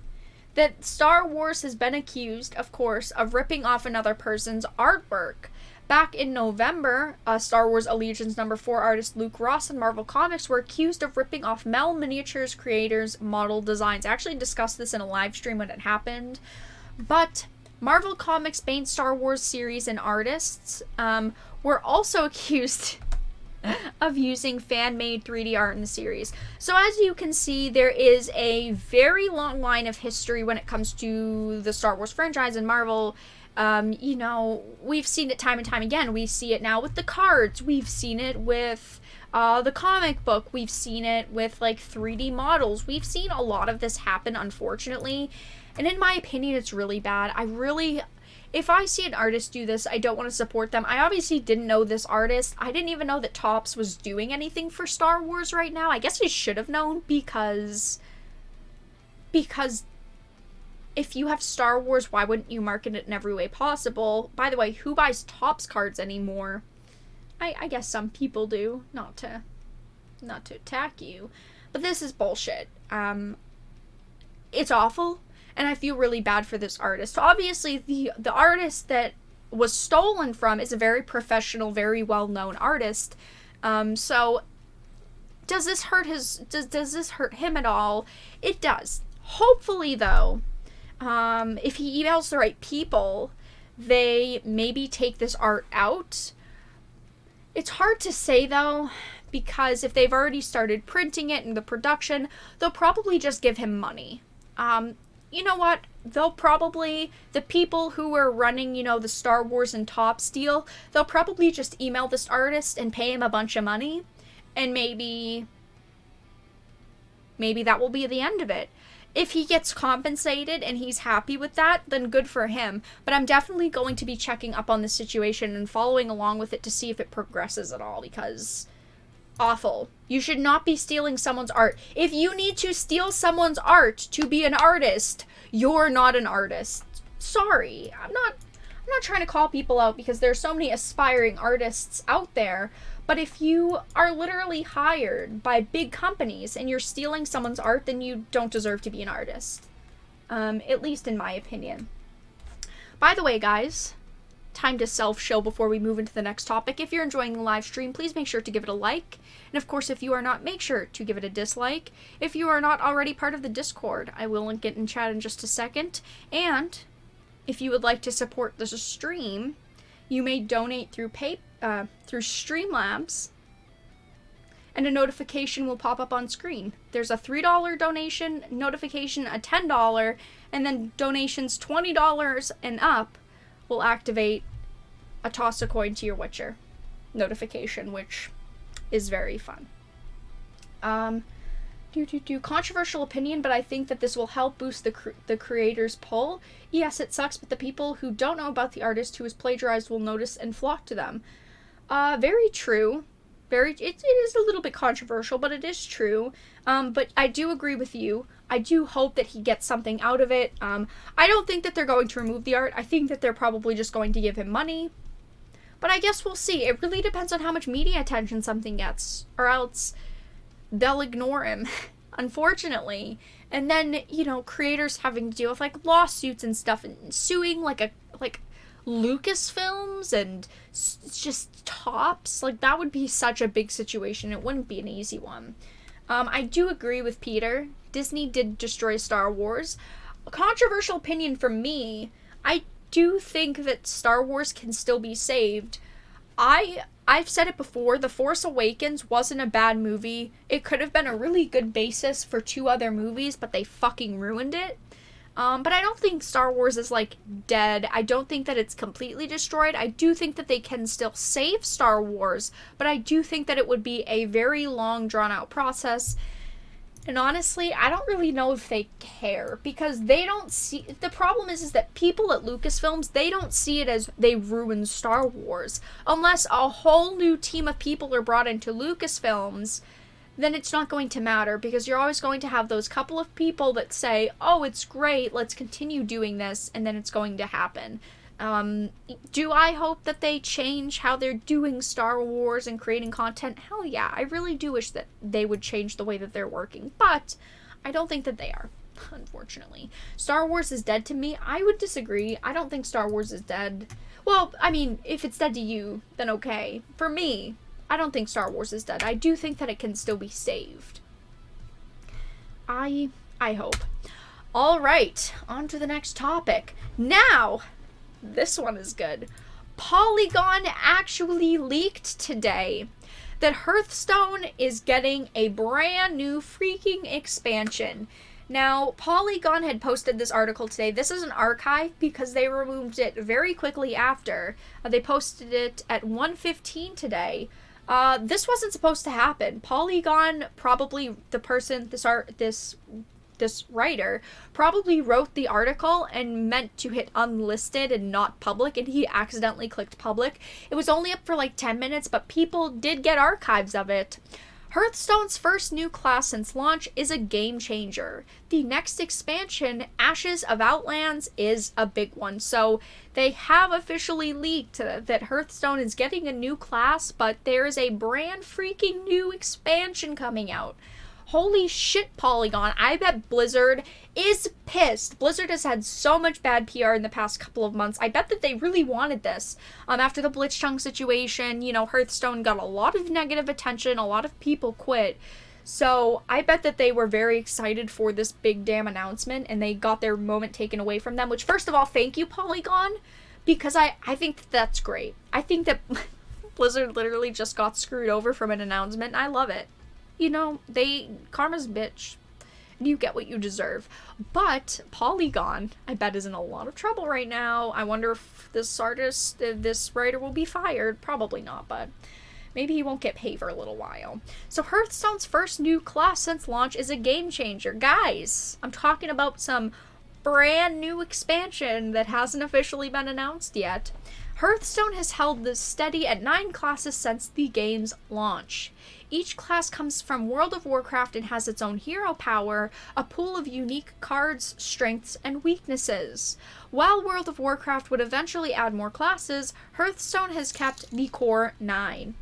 S1: that Star Wars has been accused, of course, of ripping off another person's artwork. Back in November, Star Wars Allegiance number 4 artist Luke Ross and Marvel Comics were accused of ripping off Mel Miniatures creators' model designs. I actually discussed this in a live stream when it happened. But Marvel Comics main Star Wars series and artists were also accused of using fan-made 3D art in the series. So as you can see, there is a very long line of history when it comes to the Star Wars franchise and Marvel. You know, we've seen it time and time again. We see it now with the cards. We've seen it with the comic book. We've seen it with, like, 3D models. We've seen a lot of this happen, unfortunately. And in my opinion, it's really bad. If I see an artist do this, I don't want to support them. I obviously didn't know this artist. I didn't even know that Topps was doing anything for Star Wars right now. I guess I should have known, because if you have Star Wars, why wouldn't you market it in every way possible? By the way, who buys Topps cards anymore? I guess some people do, not to attack you, but this is bullshit. it's awful, and I feel really bad for this artist. Obviously, the artist that was stolen from is a very professional, very well-known artist. So does this hurt does this hurt him at all? It does. Hopefully, though, if he emails the right people, they maybe take this art out. It's hard to say, though, because if they've already started printing it in the production, they'll probably just give him money. You know what? They'll probably, the people who are running, the Star Wars and Topps deal, they'll probably just email this artist and pay him a bunch of money, and maybe that will be the end of it. If he gets compensated and he's happy with that, then good for him. But I'm definitely going to be checking up on the situation and following along with it to see if it progresses at all, because awful. You should not be stealing someone's art. If you need to steal someone's art to be an artist, you're not an artist. Sorry. I'm not trying to call people out because there's so many aspiring artists out there. But if you are literally hired by big companies and you're stealing someone's art, then you don't deserve to be an artist. At least in my opinion. By the way, guys, time to self-show before we move into the next topic. If you're enjoying the live stream, please make sure to give it a like. And of course, if you are not, make sure to give it a dislike. If you are not already part of the Discord, I will link it in chat in just a second. And if you would like to support this stream, you may donate through Streamlabs, and a notification will pop up on screen. There's a $3 donation notification, a $10, and then donations $20 and up will activate a toss a coin to your Witcher notification, which is very fun. Controversial opinion, but I think that this will help boost the creator's pull. Yes, it sucks, but the people who don't know about the artist who is plagiarized will notice and flock to them. Very true. It is a little bit controversial, but it is true. But I do agree with you. I do hope that he gets something out of it. I don't think that they're going to remove the art. I think that they're probably just going to give him money. But I guess we'll see. It really depends on how much media attention something gets, or else they'll ignore him, unfortunately. And then, creators having to deal with, lawsuits and stuff, and suing, like Lucasfilms and just Topps. That would be such a big situation. It wouldn't be an easy one. I do agree with Peter. Disney did destroy Star Wars. A controversial opinion from me, I do think that Star Wars can still be saved. I've said it before, The Force Awakens wasn't a bad movie. It could have been a really good basis for 2 other movies, but they fucking ruined it. But I don't think Star Wars is, dead. I don't think that it's completely destroyed. I do think that they can still save Star Wars, but I do think that it would be a very long, drawn-out process. And honestly, I don't really know if they care, because they don't see... The problem is that people at Lucasfilms, they don't see it as they ruined Star Wars. Unless a whole new team of people are brought into Lucasfilms, then it's not going to matter, because you're always going to have those couple of people that say, oh, it's great, let's continue doing this, and then it's going to happen. Do I hope that they change how they're doing Star Wars and creating content? Hell yeah, I really do wish that they would change the way that they're working, but I don't think that they are, unfortunately. Star Wars is dead to me? I would disagree. I don't think Star Wars is dead. Well, I mean, if it's dead to you, then okay. For me, I don't think Star Wars is dead. I do think that it can still be saved. I hope. All right, on to the next topic. Now, this one is good. Polygon actually leaked today that Hearthstone is getting a brand new freaking expansion. Now, Polygon had posted this article today. This is an archive because they removed it very quickly after. They posted it at 1:15 today. This wasn't supposed to happen. Polygon, probably the person, this writer, probably wrote the article and meant to hit unlisted and not public, and he accidentally clicked public. It was only up for 10 minutes, but people did get archives of it. Hearthstone's first new class since launch is a game changer. The next expansion, Ashes of Outlands, is a big one. So they have officially leaked that Hearthstone is getting a new class, but there's a brand freaking new expansion coming out. Holy shit, Polygon. I bet Blizzard is pissed. Blizzard has had so much bad PR in the past couple of months. I bet that they really wanted this. After the Blitzchung situation, you know, Hearthstone got a lot of negative attention. A lot of people quit. So I bet that they were very excited for this big damn announcement, and they got their moment taken away from them, which, first of all, thank you, Polygon, because I think that's great. I think that Blizzard literally just got screwed over from an announcement, and I love it. You know, karma's a bitch. You get what you deserve. But Polygon, I bet, is in a lot of trouble right now. I wonder if this writer will be fired. Probably not, but maybe he won't get paid for a little while. So Hearthstone's first new class since launch is a game changer. Guys, I'm talking about some brand new expansion that hasn't officially been announced yet. Hearthstone has held this steady at 9 classes since the game's launch. Each class comes from World of Warcraft and has its own hero power, a pool of unique cards, strengths, and weaknesses. While World of Warcraft would eventually add more classes, Hearthstone has kept the core 9.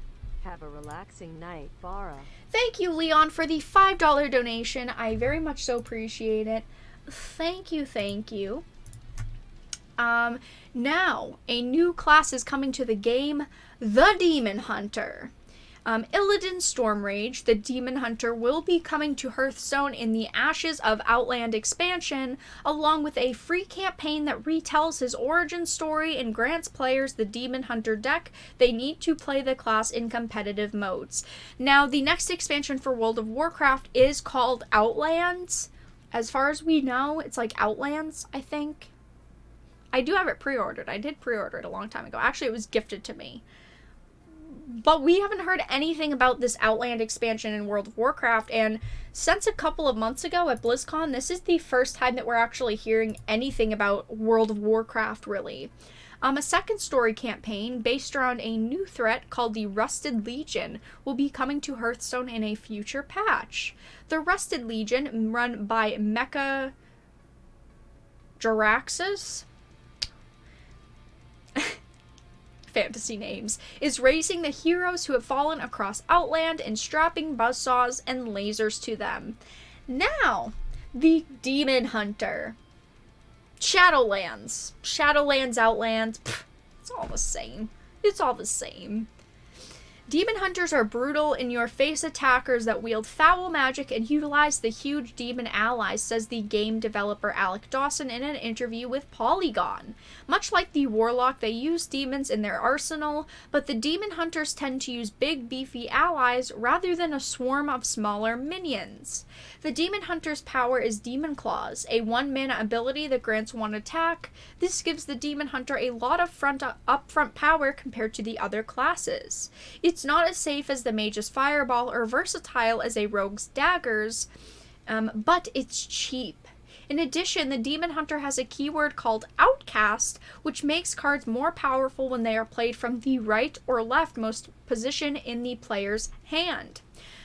S2: Have a relaxing night, Farah.
S1: Thank you, Leon, for the $5 donation. I very much so appreciate it. Thank you, thank you. Now, a new class is coming to the game, the Demon Hunter. Illidan Stormrage, the Demon Hunter, will be coming to Hearthstone in the Ashes of Outland expansion, along with a free campaign that retells his origin story and grants players the Demon Hunter deck they need to play the class in competitive modes. Now, the next expansion for World of Warcraft is called Outlands. As far as we know, it's like Outlands, I think. I do have it pre-ordered. I did pre-order it a long time ago. Actually, it was gifted to me. But we haven't heard anything about this Outland expansion in World of Warcraft, and since a couple of months ago at BlizzCon, this is the first time that we're actually hearing anything about World of Warcraft, really. A second story campaign based around a new threat called the Rusted Legion will be coming to Hearthstone in a future patch. The Rusted Legion, run by Mecha Jaraxxus, fantasy names, is raising the heroes who have fallen across Outland and strapping buzzsaws and lasers to them. Now, the Demon Hunter. Shadowlands. Shadowlands, Outlands, it's all the same. It's all the same. Demon Hunters are brutal, in-your-face attackers that wield foul magic and utilize the huge demon allies, says the game developer Alec Dawson in an interview with Polygon. Much like the Warlock, they use demons in their arsenal, but the Demon Hunters tend to use big, beefy allies rather than a swarm of smaller minions. The Demon Hunter's power is Demon Claws, a 1-mana ability that grants 1 attack. This gives the Demon Hunter a lot of upfront power compared to the other classes. It's not as safe as the Mage's Fireball or versatile as a Rogue's Daggers, but it's cheap. In addition, the Demon Hunter has a keyword called Outcast, which makes cards more powerful when they are played from the right or leftmost position in the player's hand.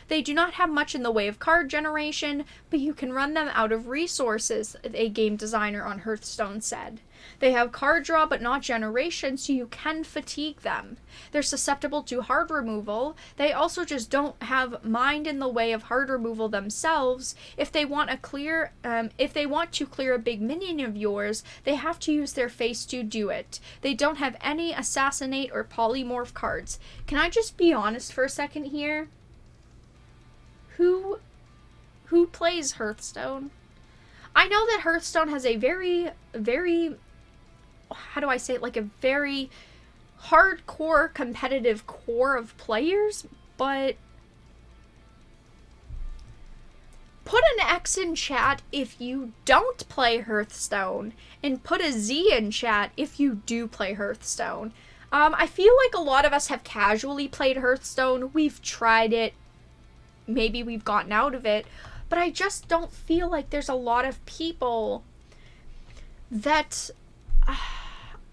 S1: They do not have much in the way of card generation, but you can run them out of resources, a game designer on Hearthstone said. They have card draw but not generation, so you can fatigue them. They're susceptible to hard removal. They also just don't have mind in the way of hard removal themselves. If they want to clear a big minion of yours, they have to use their face to do it. They don't have any assassinate or polymorph cards. Can I just be honest for a second here? Who plays Hearthstone? I know that Hearthstone has a very, how do I say it, like a very hardcore competitive core of players, but put an X in chat if you don't play Hearthstone, and put a Z in chat if you do play Hearthstone. I feel like a lot of us have casually played Hearthstone. We've tried it. Maybe we've gotten out of it, but I just don't feel like there's a lot of people that,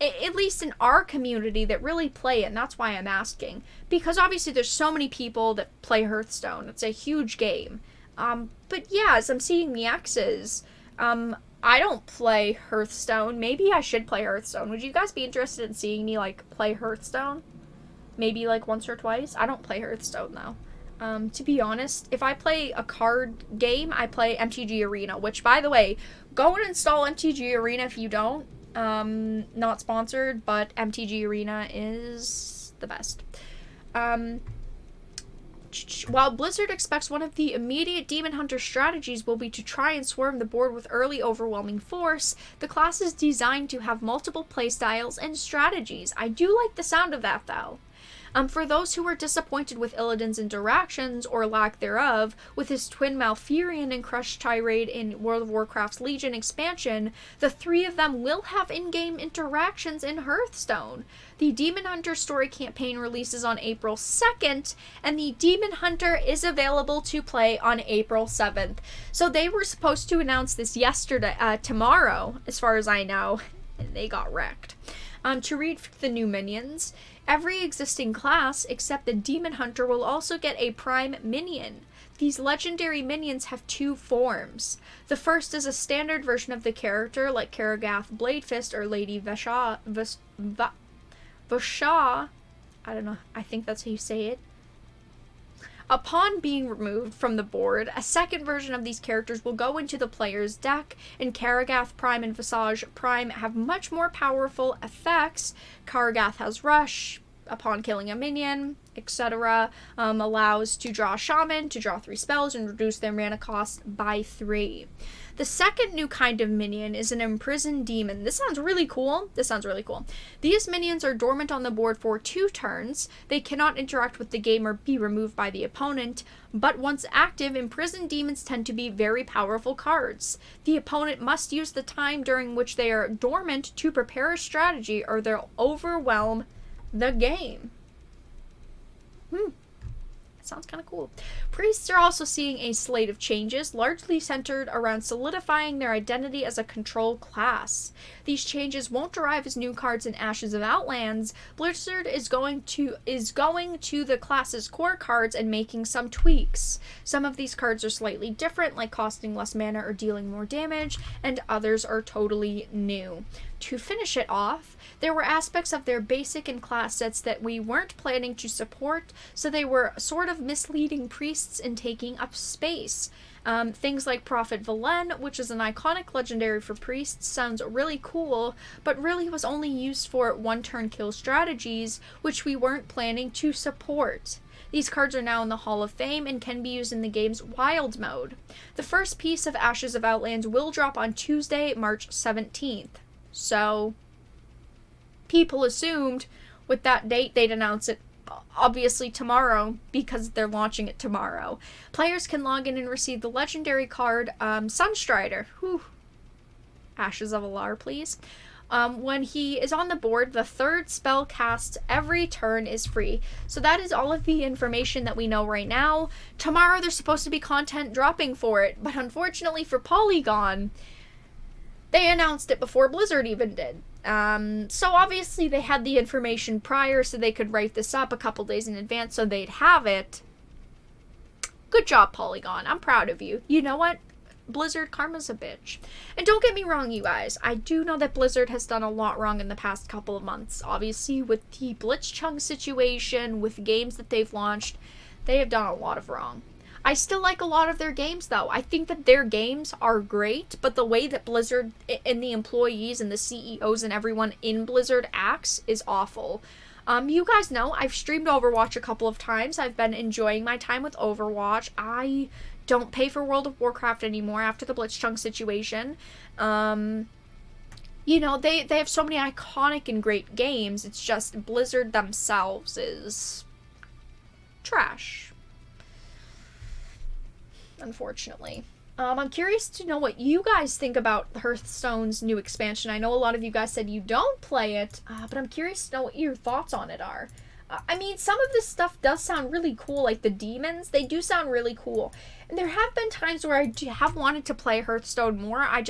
S1: at least in our community, that really play it, and that's why I'm asking. Because obviously there's so many people that play Hearthstone. It's a huge game. But yeah, as I'm seeing the X's, I don't play Hearthstone. Maybe I should play Hearthstone. Would you guys be interested in seeing me, like, play Hearthstone? Maybe, like, once or twice? I don't play Hearthstone, though. To be honest, if I play a card game, I play MTG Arena, which, by the way, go and install MTG Arena if you don't. Not sponsored, but MTG Arena is the best. While Blizzard expects one of the immediate Demon Hunter strategies will be to try and swarm the board with early overwhelming force, the class is designed to have multiple playstyles and strategies. I do like the sound of that, though. For those who were disappointed with Illidan's interactions, or lack thereof, with his twin Malfurion and Crush Tirade in World of Warcraft's Legion expansion, the three of them will have in-game interactions in Hearthstone. The Demon Hunter story campaign releases on April 2nd, and the Demon Hunter is available to play on April 7th. So they were supposed to announce this tomorrow, as far as I know, and they got wrecked. To read the new minions, every existing class except the Demon Hunter will also get a Prime Minion. These legendary minions have two forms. The first is a standard version of the character, like Karagath Bladefist or Lady Vesha. I don't know, I think that's how you say it. Upon being removed from the board, a second version of these characters will go into the player's deck, and Karagath Prime and Visage Prime have much more powerful effects. Karagath has Rush, upon killing a minion, etc. Allows to draw a Shaman, to draw 3 spells, and reduce their mana cost by 3. The second new kind of minion is an Imprisoned Demon. This sounds really cool. These minions are dormant on the board for 2 turns. They cannot interact with the game or be removed by the opponent, but once active, Imprisoned Demons tend to be very powerful cards. The opponent must use the time during which they are dormant to prepare a strategy, or they'll overwhelm the game. Sounds kind of cool. Priests are also seeing a slate of changes, largely centered around solidifying their identity as a control class. These changes won't arrive as new cards in Ashes of Outlands. Blizzard is going to the class's core cards and making some tweaks. Some of these cards are slightly different, like costing less mana or dealing more damage, and others are totally new. To finish it off, there were aspects of their basic and class sets that we weren't planning to support, so they were sort of misleading priests in taking up space. Things like Prophet Valen, which is an iconic legendary for priests, sounds really cool, but really was only used for one-turn kill strategies, which we weren't planning to support. These cards are now in the Hall of Fame and can be used in the game's Wild mode. The first piece of Ashes of Outlands will drop on Tuesday, March 17th. So, people assumed with that date they'd announce it obviously tomorrow because they're launching it tomorrow. Players can log in and receive the legendary card Sunstrider. Ashes of Alar, please. When he is on the board, the third spell cast every turn is free. So that is all of the information that we know right now. Tomorrow there's supposed to be content dropping for it, but unfortunately for Polygon, they announced it before Blizzard even did. So obviously they had the information prior so they could write this up a couple days in advance so they'd have it. Good job, Polygon. I'm proud of you. You know what? Blizzard, karma's a bitch. And don't get me wrong, you guys. I do know that Blizzard has done a lot wrong in the past couple of months. Obviously, with the Blitzchung situation, with games that they've launched, they have done a lot of wrong. I still like a lot of their games, though. I think that their games are great, but the way that Blizzard and the employees and the CEOs and everyone in Blizzard acts is awful. You guys know, I've streamed Overwatch a couple of times. I've been enjoying my time with Overwatch. I don't pay for World of Warcraft anymore after the Blitzchung situation. You know, they have so many iconic and great games. It's just Blizzard themselves is trash. Unfortunately. I'm curious to know what you guys think about Hearthstone's new expansion. I know a lot of you guys said you don't play it, but I'm curious to know what your thoughts on it are. I mean, some of this stuff does sound really cool, like the demons. They do sound really cool. And there have been times where I have wanted to play Hearthstone more. I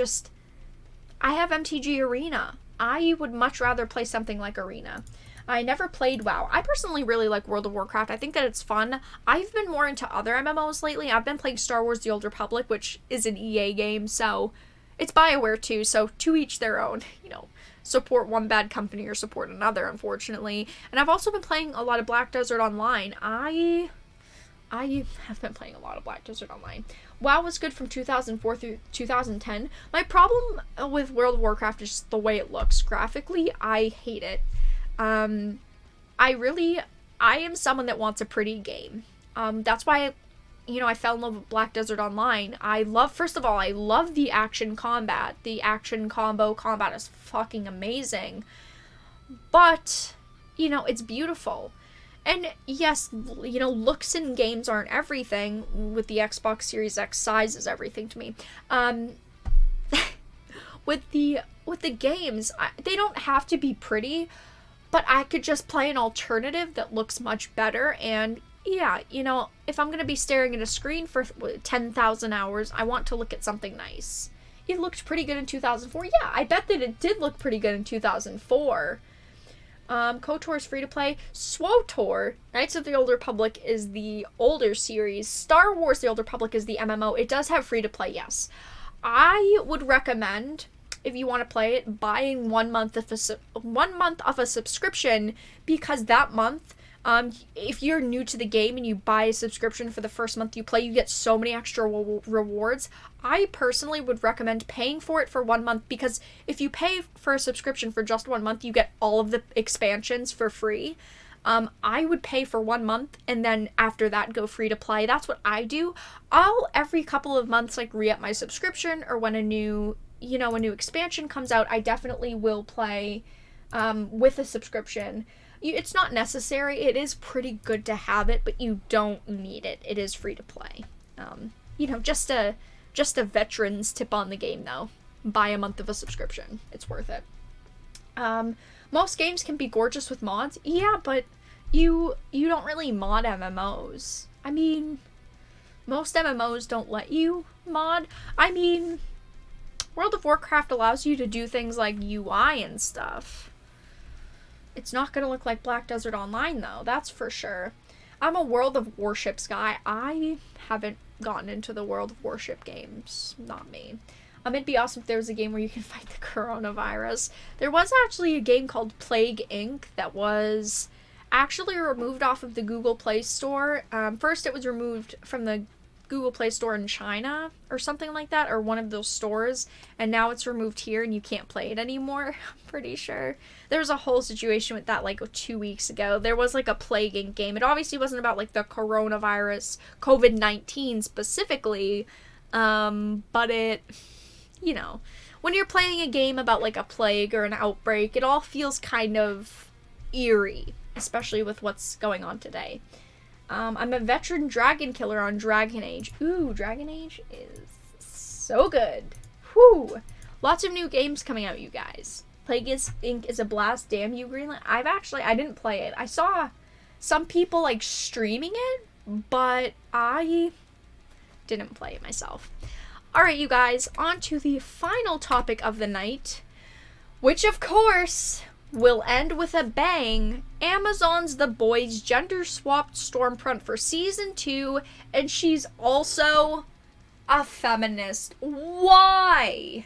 S1: have MTG Arena. I would much rather play something like Arena. I never played WoW. I personally really like World of Warcraft. I think that it's fun. I've been more into other MMOs lately. I've been playing Star Wars The Old Republic, which is an EA game, so it's BioWare too, so to each their own. You know, support one bad company or support another, unfortunately. And I've also been playing a lot of Black Desert Online. I I have been playing a lot of Black Desert Online. WoW was good from 2004 through 2010. My problem with World of Warcraft is just the way it looks. Graphically, I hate it. I am someone that wants a pretty game. That's why, I fell in love with Black Desert Online. First of all, I love the action combat. The action combat is fucking amazing. But, it's beautiful. And yes, looks in games aren't everything. With the Xbox Series X, size is everything to me. With the games, they don't have to be pretty, but I could just play an alternative that looks much better. And yeah, if I'm gonna be staring at a screen for 10,000 hours, I want to look at something nice. It looked pretty good in 2004. Yeah, I bet that it did look pretty good in 2004. KOTOR is free to play. SWOTOR, Knights of the Old Republic, is the older series. Star Wars The Old Republic is the MMO. It does have free to play, yes. I would recommend, if you want to play it, buying 1 month of a subscription, because that month, if you're new to the game and you buy a subscription for the first month you play, you get so many extra rewards. I personally would recommend paying for it for 1 month, because if you pay for a subscription for just 1 month, you get all of the expansions for free. I would pay for 1 month and then after that go free to play. That's what I do. I'll every couple of months re-up my subscription, or when a new expansion comes out, I definitely will play with a subscription. It's not necessary. It is pretty good to have it, but you don't need it. It is free to play. Just a veteran's tip on the game, though. Buy a month of a subscription. It's worth it. Most games can be gorgeous with mods. Yeah, but you don't really mod MMOs. I mean, most MMOs don't let you mod. I mean, World of Warcraft allows you to do things like UI and stuff. It's not going to look like Black Desert Online, though. That's for sure. I'm a World of Warships guy. I haven't gotten into the World of Warship games. Not me. It'd be awesome if there was a game where you can fight the coronavirus. There was actually a game called Plague Inc. that was actually removed off of the Google Play Store. First, it was removed from the Google Play Store in China or something like that, or one of those stores, and now it's removed here and you can't play it anymore. I'm pretty sure there was a whole situation with that 2 weeks ago. There was a Plague Inc. game. It obviously wasn't about the coronavirus, COVID-19 specifically, but it, when you're playing a game about a plague or an outbreak, it all feels kind of eerie, especially with what's going on today. I'm a veteran dragon killer on Dragon Age. Ooh, Dragon Age is so good. Whew. Lots of new games coming out, you guys. Plague Inc. is a blast. Damn you, Greenland. I didn't play it. I saw some people streaming it, but I didn't play it myself. Alright, you guys, on to the final topic of the night, which of course will end with a bang. Amazon's The Boys gender-swapped Stormfront for Season 2, and she's also a feminist. Why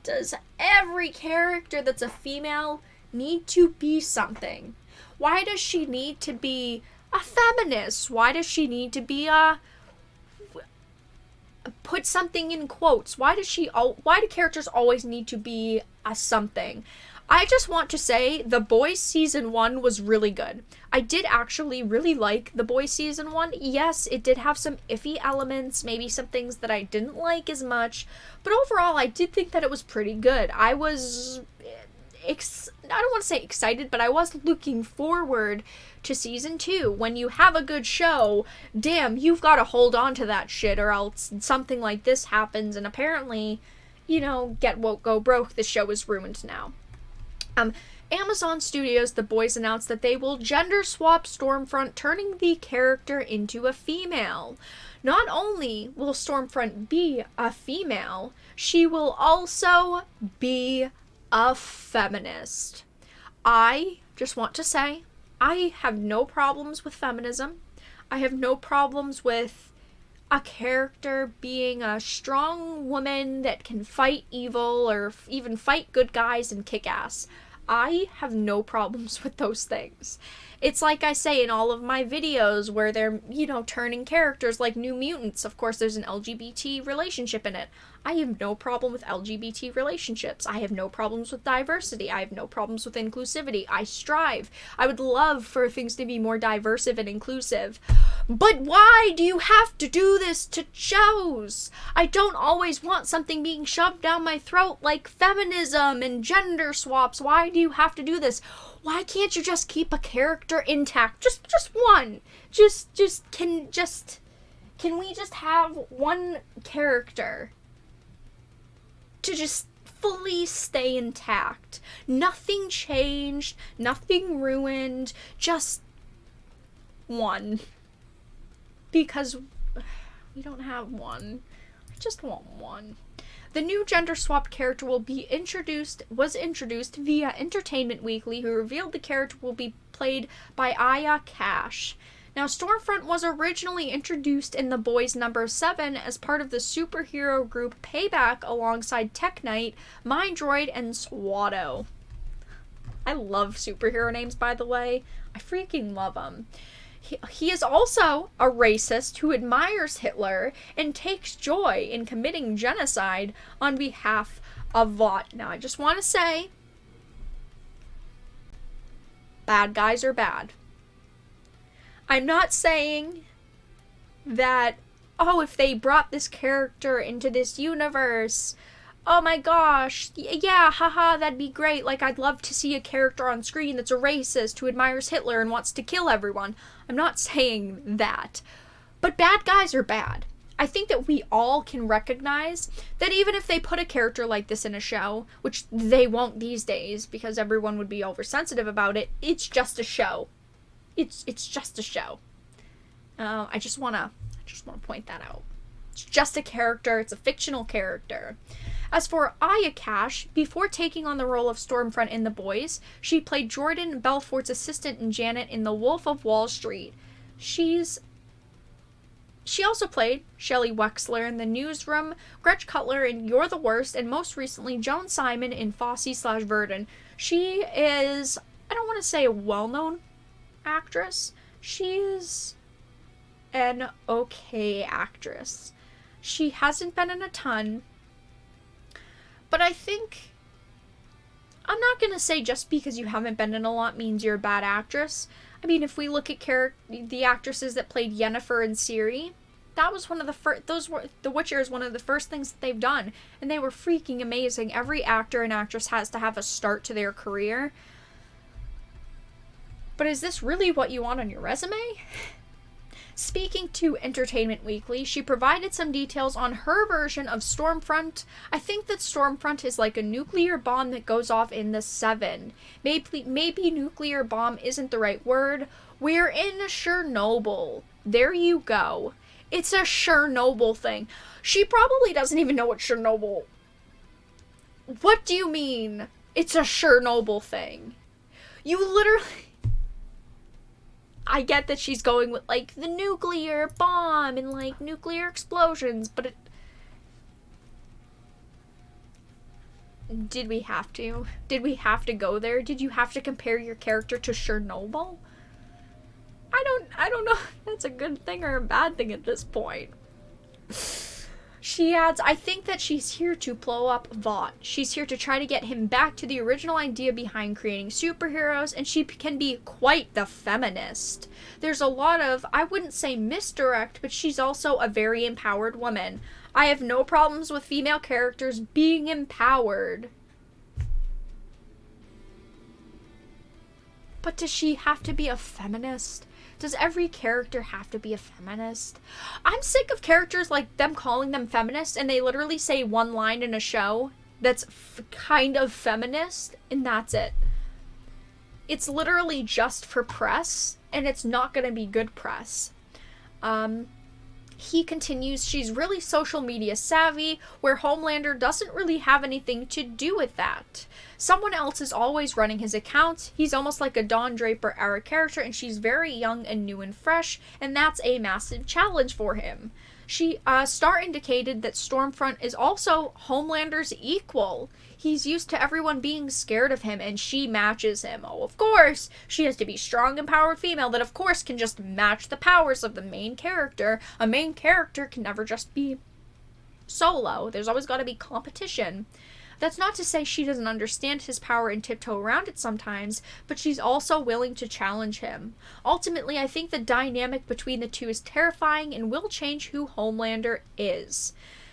S1: does every character that's a female need to be something? Why does she need to be a feminist? Why does she need to be put something in quotes? Why do characters always need to be a something? I just want to say The Boys Season 1 was really good. I did actually really like The Boys Season 1. Yes, it did have some iffy elements, maybe some things that I didn't like as much, but overall I did think that it was pretty good. I was, I don't want to say excited, but I was looking forward to Season 2. When you have a good show, damn, you've got to hold on to that shit or else something like this happens, and apparently, get woke, go broke, the show is ruined now. Amazon Studios, The Boys announced that they will gender swap Stormfront, turning the character into a female. Not only will Stormfront be a female, she will also be a feminist. I just want to say, I have no problems with feminism. I have no problems with a character being a strong woman that can fight evil or even fight good guys and kick ass. I have no problems with those things. It's like I say in all of my videos where they're, turning characters like New Mutants. Of course, there's an LGBT relationship in it. I have no problem with LGBT relationships. I have no problems with diversity. I have no problems with inclusivity. I strive. I would love for things to be more diverse and inclusive. But why do you have to do this to shows? I don't always want something being shoved down my throat like feminism and gender swaps. Why do you have to do this? Why can't you just keep a character intact? Just one. Can we just have one character to just fully stay intact? Nothing changed, nothing ruined, just one. Because we don't have one. I just want one. The new gender-swapped character was introduced via Entertainment Weekly, who revealed the character will be played by Aya Cash. Now, Stormfront was originally introduced in The Boys number 7 as part of the superhero group Payback alongside Tech Knight, Mindroid, and Swatto. I love superhero names, by the way. I freaking love them. He is also a racist who admires Hitler and takes joy in committing genocide on behalf of Vought. Now, I just want to say, bad guys are bad. I'm not saying that, if they brought this character into this universe, oh my gosh, yeah, haha, that'd be great. Like, I'd love to see a character on screen that's a racist who admires Hitler and wants to kill everyone. I'm not saying that. But bad guys are bad. I think that we all can recognize that even if they put a character like this in a show, which they won't these days because everyone would be oversensitive about it, it's just a show. It's just a show. I just wanna point that out. It's just a character. It's a fictional character. As for Aya Cash, before taking on the role of Stormfront in The Boys, she played Jordan Belfort's assistant and Janet in The Wolf of Wall Street. She also played Shelley Wexler in The Newsroom, Gretch Cutler in You're the Worst, and most recently Joan Simon in Fosse/Verdon. She is, I don't want to say a well-known actress. She's an okay actress. She hasn't been in a ton. But I think, I'm not going to say just because you haven't been in a lot means you're a bad actress. I mean, if we look at the actresses that played Yennefer and Ciri, that was one of the first, The Witcher is one of the first things that they've done. And they were freaking amazing. Every actor and actress has to have a start to their career. But is this really what you want on your resume? Speaking to Entertainment Weekly, she provided some details on her version of Stormfront. I think that Stormfront is like a nuclear bomb that goes off in the 7. Maybe nuclear bomb isn't the right word. We're in Chernobyl. There you go. It's a Chernobyl thing. She probably doesn't even know what Chernobyl... What do you mean? It's a Chernobyl thing. You literally... I get that she's going with, like, the nuclear bomb and, like, nuclear explosions, but did we have to? Did we have to go there? Did you have to compare your character to Chernobyl? I don't know if that's a good thing or a bad thing at this point. She adds, I think that she's here to blow up Vought. She's here to try to get him back to the original idea behind creating superheroes, and she can be quite the feminist. There's a lot of, I wouldn't say misdirect, but she's also a very empowered woman. I have no problems with female characters being empowered. But does she have to be a feminist? Does every character have to be a feminist? I'm sick of characters like them calling them feminists and they literally say one line in a show that's kind of feminist and that's it. It's literally just for press and it's not going to be good press. He continues, she's really social media savvy, where Homelander doesn't really have anything to do with that. Someone else is always running his account. He's almost like a Don Draper era character, and she's very young and new and fresh, and that's a massive challenge for him. Star indicated that Stormfront is also Homelander's equal. He's used to everyone being scared of him, and she matches him. Oh, of course, she has to be strong, empowered female that, of course, can just match the powers of the main character. A main character can never just be solo. There's always got to be competition. That's not to say she doesn't understand his power and tiptoe around it sometimes, but she's also willing to challenge him. Ultimately, I think the dynamic between the two is terrifying and will change who Homelander is.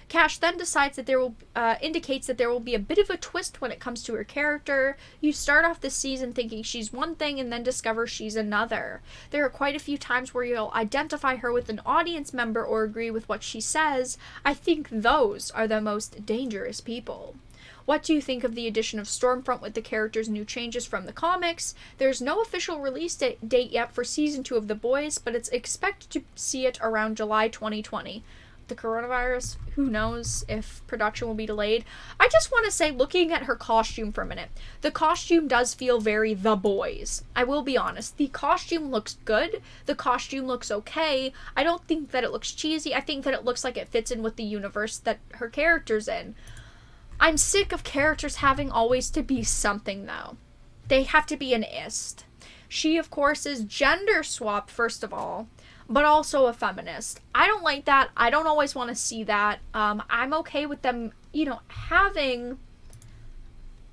S1: Cash then decides that indicates that there will be a bit of a twist when it comes to her character. You start off this season thinking she's one thing and then discover she's another. There are quite a few times where you'll identify her with an audience member or agree with what she says. I think those are the most dangerous people. What do you think of the addition of Stormfront with the character's new changes from the comics? There's no official release date yet for Season 2 of The Boys, but it's expected to see it around July 2020. The coronavirus, who knows if production will be delayed. I just want to say, looking at her costume for a minute, the costume does feel very The Boys. I will be honest. The costume looks good. The costume looks okay. I don't think that it looks cheesy. I think that it looks like it fits in with the universe that her character's in. I'm sick of characters having always to be something, though. They have to be an ist. She, of course, is gender swapped, first of all, but also a feminist. I don't like that. I don't always want to see that. I'm okay with them, having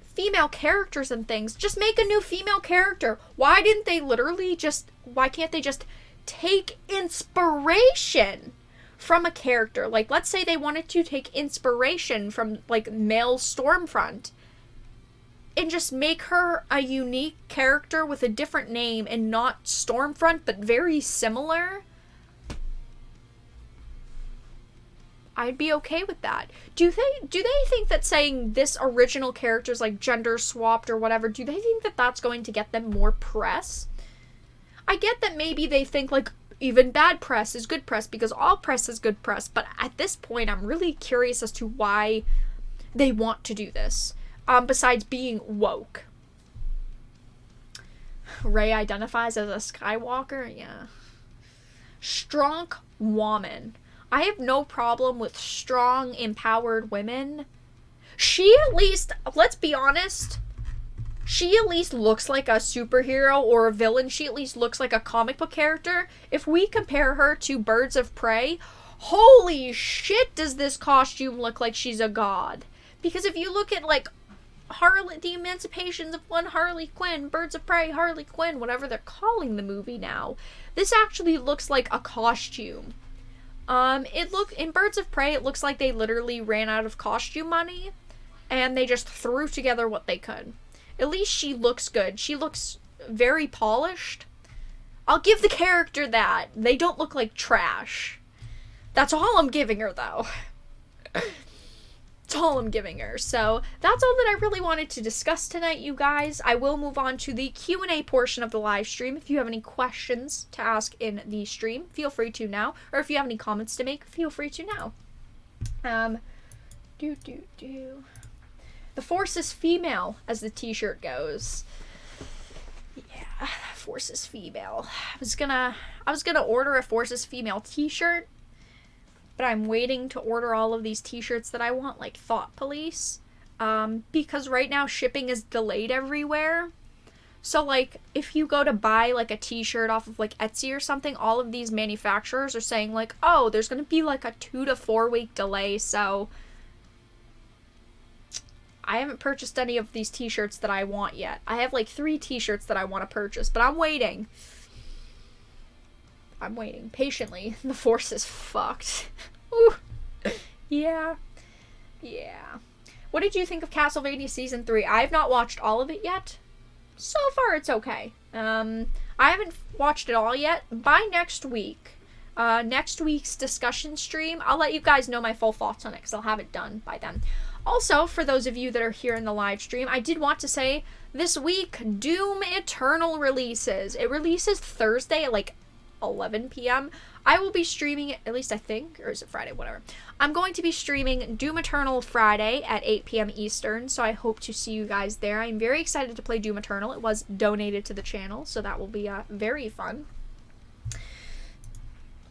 S1: female characters and things. Just make a new female character. Why can't they just take inspiration from a character? Like, let's say they wanted to take inspiration from, like, male Stormfront and just make her a unique character with a different name and not Stormfront, but very similar. I'd be okay with that. Do they think that saying this original character's like gender swapped or whatever, do they think that that's going to get them more press? I get that maybe they think like even bad press is good press because all press is good press, but at this point I'm really curious as to why they want to do this. Besides being woke. Rey identifies as a Skywalker? Yeah. Strong woman. I have no problem with strong, empowered women. She at least, let's be honest, she at least looks like a superhero or a villain. She at least looks like a comic book character. If we compare her to Birds of Prey, holy shit does this costume look like she's a god. Because if you look at, like, the Emancipations of One Harley Quinn, Birds of Prey, Harley Quinn, whatever they're calling the movie now, this actually looks like a costume. In Birds of Prey, it looks like they literally ran out of costume money, and they just threw together what they could. At least she looks good. She looks very polished. I'll give the character that. They don't look like trash. That's all I'm giving her, though. That's all I'm giving her. So that's all that I really wanted to discuss tonight, you guys. I will move on to the Q&A portion of the live stream. If you have any questions to ask in the stream, feel free to now. Or if you have any comments to make, feel free to now. The Force is female, as the t-shirt goes. Yeah, Force is female. I was gonna order a Force is female t-shirt, but I'm waiting to order all of these t-shirts that I want, like Thought Police, because right now shipping is delayed everywhere. So, like, if you go to buy, like, a t-shirt off of, like, Etsy or something, all of these manufacturers are saying, like, oh, there's gonna be, like, a 2 to 4 week delay, so I haven't purchased any of these t-shirts that I want yet. I have, like, 3 t-shirts that I want to purchase, but I'm waiting. I'm waiting patiently. The Force is fucked. Ooh. Yeah. What did you think of Castlevania Season 3? I have not watched all of it yet. So far, it's okay. I haven't watched it all yet. By next week, next week's discussion stream, I'll let you guys know my full thoughts on it, because I'll have it done by then. Also, for those of you that are here in the live stream, I did want to say, this week, Doom Eternal releases. It releases Thursday at, like, 11 p.m. I will be streaming, at least I think, or is it Friday? Whatever. I'm going to be streaming Doom Eternal Friday at 8 p.m. Eastern, so I hope to see you guys there. I'm very excited to play Doom Eternal. It was donated to the channel, so that will be very fun.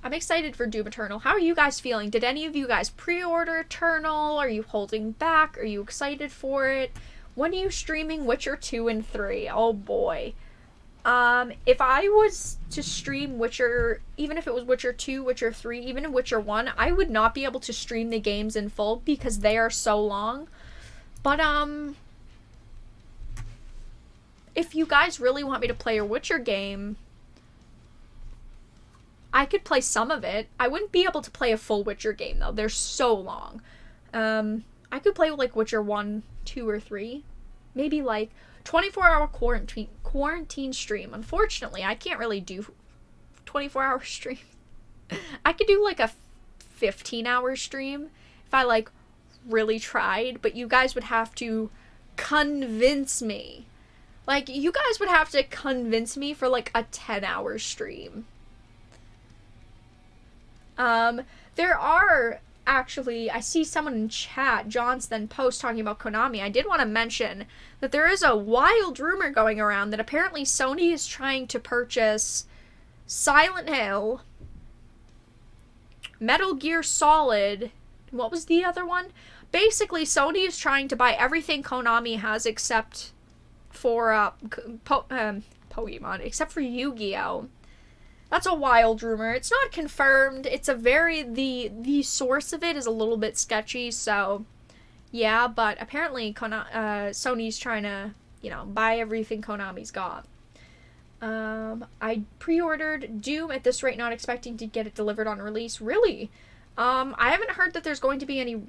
S1: I'm excited for Doom Eternal. How are you guys feeling? Did any of you guys pre-order Eternal? Are you holding back? Are you excited for it? When are you streaming Witcher 2 and 3? Oh boy. If I was to stream Witcher, even if it was Witcher 2, Witcher 3, even Witcher 1, I would not be able to stream the games in full because they are so long. But, if you guys really want me to play a Witcher game, I could play some of it. I wouldn't be able to play a full Witcher game, though. They're so long. I could play, like, Witcher 1, 2, or 3. Maybe, like, 24-hour quarantine stream. Unfortunately, I can't really do 24-hour stream. I could do, like, a 15-hour stream if I, like, really tried. But you guys would have to convince me. Like, you guys would have to convince me for, like, a 10-hour stream. There are, actually, I see someone in chat, Johnson, post talking about Konami. I did want to mention that there is a wild rumor going around that apparently Sony is trying to purchase Silent Hill, Metal Gear Solid, what was the other one? Basically, Sony is trying to buy everything Konami has except for, Pokemon, except for Yu-Gi-Oh! That's a wild rumor. It's not confirmed. It's a very, the source of it is a little bit sketchy, so yeah, but apparently Sony's trying to, buy everything Konami's got. I pre-ordered Doom at this rate, not expecting to get it delivered on release. Really? I haven't heard that there's going to be any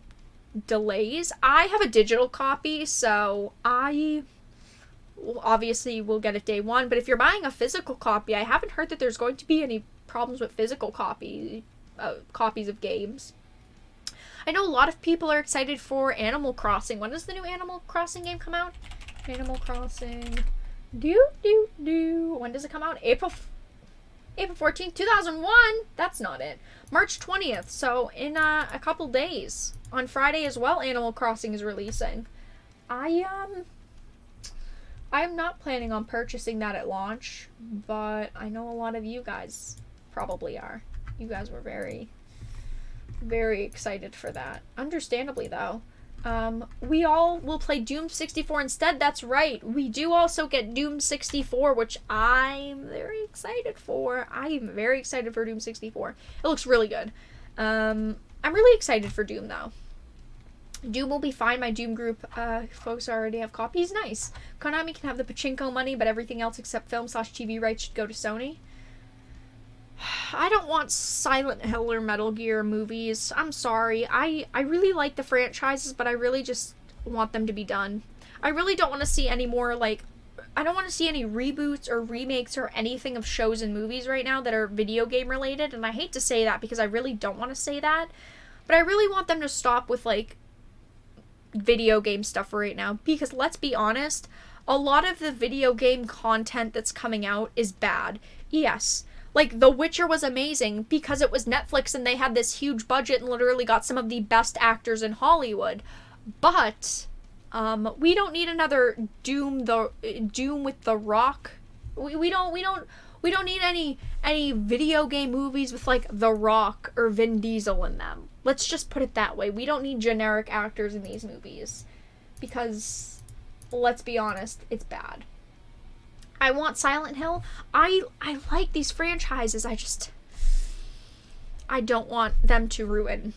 S1: delays. I have a digital copy, so obviously we'll get it day one, but if you're buying a physical copy, I haven't heard that there's going to be any problems with physical copies of games. I know a lot of people are excited for Animal Crossing. When does the new Animal Crossing game come out? Animal Crossing. When does it come out? April 14th, 2001. That's not it. March 20th. So in a couple days. On Friday as well, Animal Crossing is releasing. I'm not planning on purchasing that at launch, but I know a lot of you guys probably are. You guys were very, very excited for that. Understandably, though. We all will play Doom 64 instead. That's right. We do also get Doom 64, which I'm very excited for. I'm very excited for Doom 64. It looks really good. I'm really excited for Doom, though. Doom will be fine. My Doom group folks already have copies. Nice. Konami can have the pachinko money, but everything else except film/TV rights should go to Sony. I don't want Silent Hill or Metal Gear movies. I'm sorry. I really like the franchises, but I really just want them to be done. I really don't want to see any more, like, I don't want to see any reboots or remakes or anything of shows and movies right now that are video game related, and I hate to say that because I really don't want to say that, but I really want them to stop with, like, video game stuff right now, because let's be honest, a lot of the video game content that's coming out is bad. Yes, like The Witcher was amazing because it was Netflix and they had this huge budget and literally got some of the best actors in Hollywood, but we don't need another Doom with The Rock. We don't need any video game movies with, like, The Rock or Vin Diesel in them. Let's just put it that way. We don't need generic actors in these movies. Because, let's be honest, it's bad. I want Silent Hill. I like these franchises. I don't want them to ruin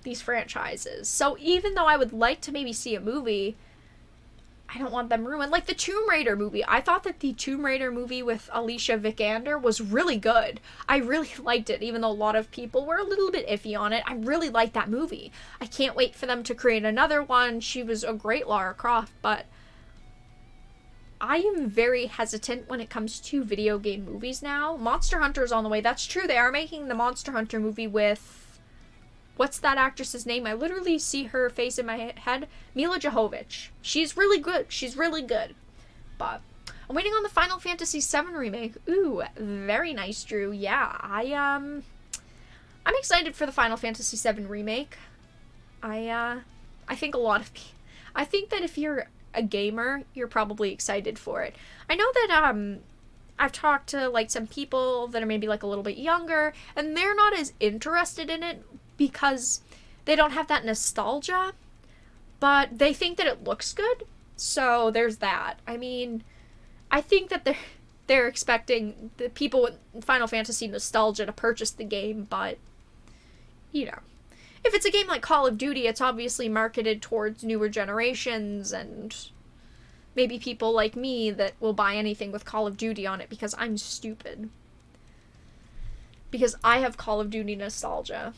S1: these franchises. So even though I would like to maybe see a movie, I don't want them ruined. Like the Tomb Raider movie. I thought that the Tomb Raider movie with Alicia Vikander was really good. I really liked it, even though a lot of people were a little bit iffy on it. I really liked that movie. I can't wait for them to create another one. She was a great Lara Croft, but I am very hesitant when it comes to video game movies now. Monster Hunter is on the way. That's true. They are making the Monster Hunter movie with... What's that actress's name? I literally see her face in my head. Mila Jovovich. She's really good. She's really good. But I'm waiting on the Final Fantasy VII remake. Ooh, very nice, Drew. Yeah, I'm excited for the Final Fantasy VII remake. I think I think that if you're a gamer, you're probably excited for it. I know that I've talked to like some people that are maybe like a little bit younger, and they're not as interested in it because they don't have that nostalgia, but they think that it looks good. So there's that. I mean, I think that they're expecting the people with Final Fantasy nostalgia to purchase the game, but you know, if it's a game like Call of Duty, it's obviously marketed towards newer generations and maybe people like me that will buy anything with Call of Duty on it because I'm stupid. Because I have Call of Duty nostalgia.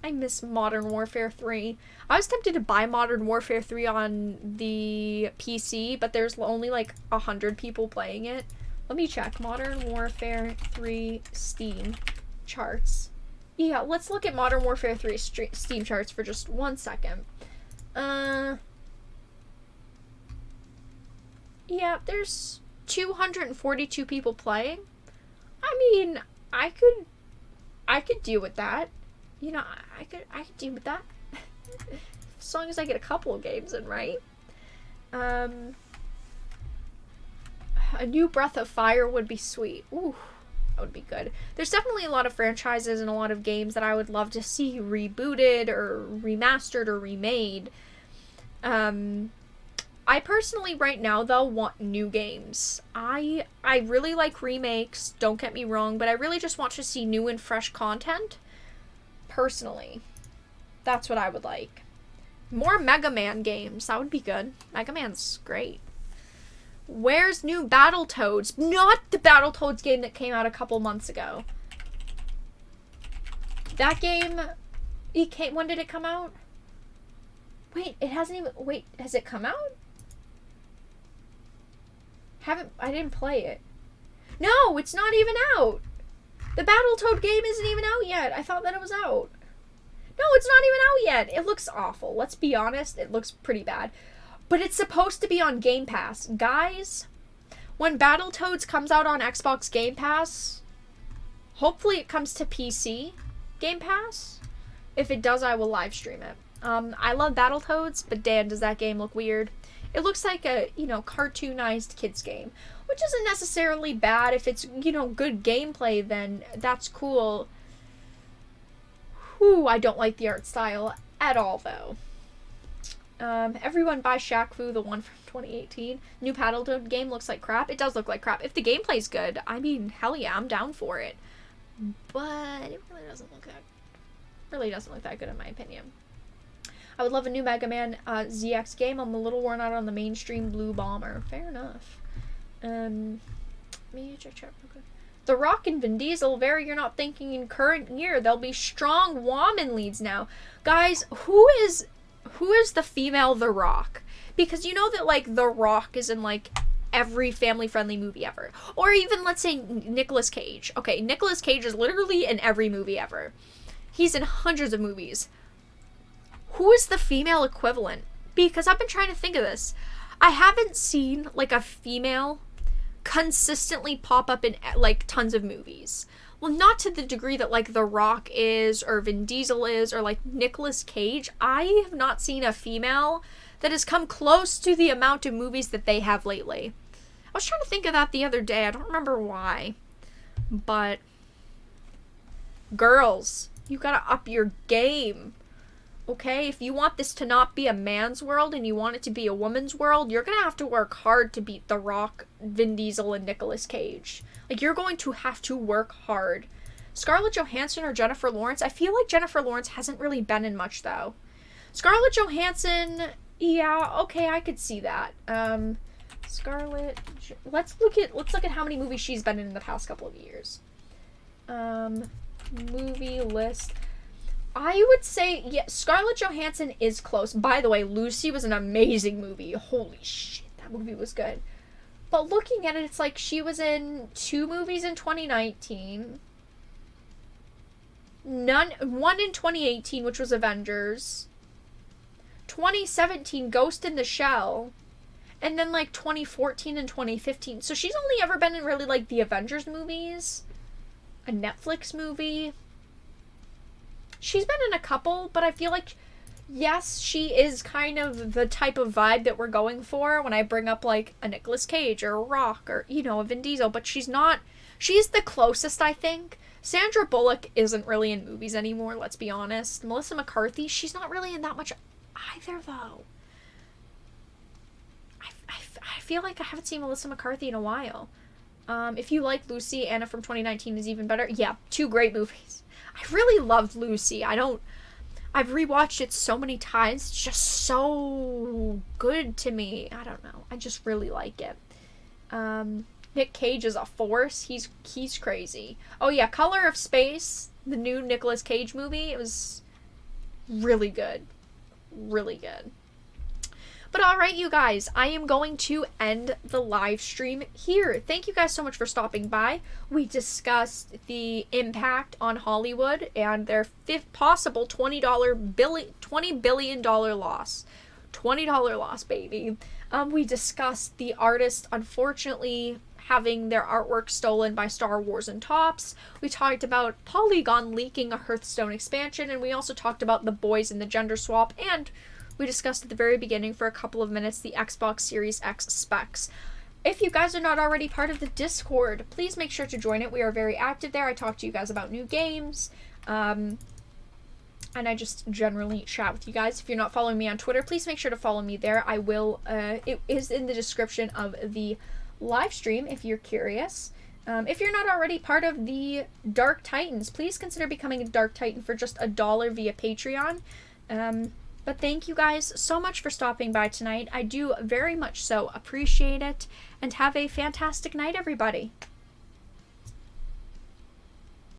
S1: I miss Modern Warfare 3. I was tempted to buy Modern Warfare 3 on the PC, but there's only like 100 people playing it. Let me check. Modern Warfare 3 Steam charts. Yeah, let's look at Modern Warfare 3 Steam charts for just 1 second. Yeah, there's 242 people playing. I mean, I could deal with that. You know, I could deal with that. As long as I get a couple of games in, right? A new Breath of Fire would be sweet. Ooh, that would be good. There's definitely a lot of franchises and a lot of games that I would love to see rebooted or remastered or remade. I personally, right now, though, want new games. I really like remakes, don't get me wrong, but I really just want to see new and fresh content. Personally. That's what I would like. More Mega Man games. That would be good. Mega Man's great. Where's new Battletoads? Not the Battletoads game that came out a couple months ago. That game... when did it come out? Wait, it hasn't even... Wait, has it come out? I didn't play it. No, it's not even out. The Battletoad game isn't even out yet. I thought that it was out. No, it's not even out yet. It looks awful. Let's be honest. It looks pretty bad. But it's supposed to be on Game Pass. Guys, when Battletoads comes out on Xbox Game Pass, hopefully it comes to PC Game Pass. If it does, I will live stream it. I love Battletoads, but damn, does that game look weird. It looks like a, cartoonized kids game, which isn't necessarily bad. If it's, good gameplay, then that's cool. Whew, I don't like the art style at all, though. Everyone buy Shaq Fu, the one from 2018. New Battletoad game looks like crap. It does look like crap. If the gameplay's good, I mean, hell yeah, I'm down for it. But it really doesn't look that good in my opinion. I would love a new Mega Man ZX game. I'm a little worn out on the mainstream Blue Bomber. Fair enough. Let me check. Okay. The Rock and Vin Diesel. You're not thinking in current year. There'll be strong woman leads now. Guys, who is the female The Rock? Because you know that, like, The Rock is in, like, every family-friendly movie ever. Or even, let's say, Nicolas Cage. Okay, Nicolas Cage is literally in every movie ever. He's in hundreds of movies. Who is the female equivalent? Because I've been trying to think of this. I haven't seen, like, a female consistently pop up in, like, tons of movies. Well, not to the degree that, like, The Rock is, or Vin Diesel is, or, like, Nicolas Cage. I have not seen a female that has come close to the amount of movies that they have lately. I was trying to think of that the other day. I don't remember why. But, girls, you gotta up your game. Okay, if you want this to not be a man's world and you want it to be a woman's world, you're gonna have to work hard to beat The Rock, Vin Diesel, and Nicolas Cage. Like, you're going to have to work hard. Scarlett Johansson or Jennifer Lawrence? I feel like Jennifer Lawrence hasn't really been in much, though. Scarlett Johansson, yeah, okay, I could see that. Let's look at how many movies she's been in the past couple of years. Movie list. I would say, yeah, Scarlett Johansson is close. By the way, Lucy was an amazing movie. Holy shit, that movie was good. But looking at it, it's like she was in 2 movies in 2019. One in 2018, which was Avengers. 2017, Ghost in the Shell. and then like 2014 and 2015. So she's only ever been in really like the Avengers movies, a Netflix movie. She's been in a couple, but I feel like, yes, she is kind of the type of vibe that we're going for when I bring up like a Nicolas Cage or a Rock or, you know, a Vin Diesel, but she's the closest, I think. Sandra Bullock isn't really in movies anymore, let's be honest. Melissa McCarthy, she's not really in that much either, though. I feel like I haven't seen Melissa McCarthy in a while. If you like Lucy, Anna from 2019 is even better. Yeah, 2 great movies. I really loved Lucy. I've rewatched it so many times. It's just so good to me. I don't know. I just really like it. Nick Cage is a force. He's crazy. Oh yeah, Color of Space, the new Nicolas Cage movie. It was really good. Really good. But alright, you guys, I am going to end the live stream here. Thank you guys so much for stopping by. We discussed the impact on Hollywood and their possible $20 billion loss. $20 loss, baby. We discussed the artist, unfortunately, having their artwork stolen by Star Wars and Topps. We talked about Polygon leaking a Hearthstone expansion, and we also talked about the boys and the gender swap, and we discussed at the very beginning for a couple of minutes the Xbox Series X specs. If you guys are not already part of the Discord, please make sure to join it. We are very active there. I talk to you guys about new games, and I just generally chat with you guys. If you're not following me on Twitter, please make sure to follow me there. I will, it is in the description of the live stream if you're curious. If you're not already part of the Dark Titans, please consider becoming a Dark Titan for just $1 via Patreon. But thank you guys so much for stopping by tonight. I do very much so appreciate it, and have a fantastic night, everybody.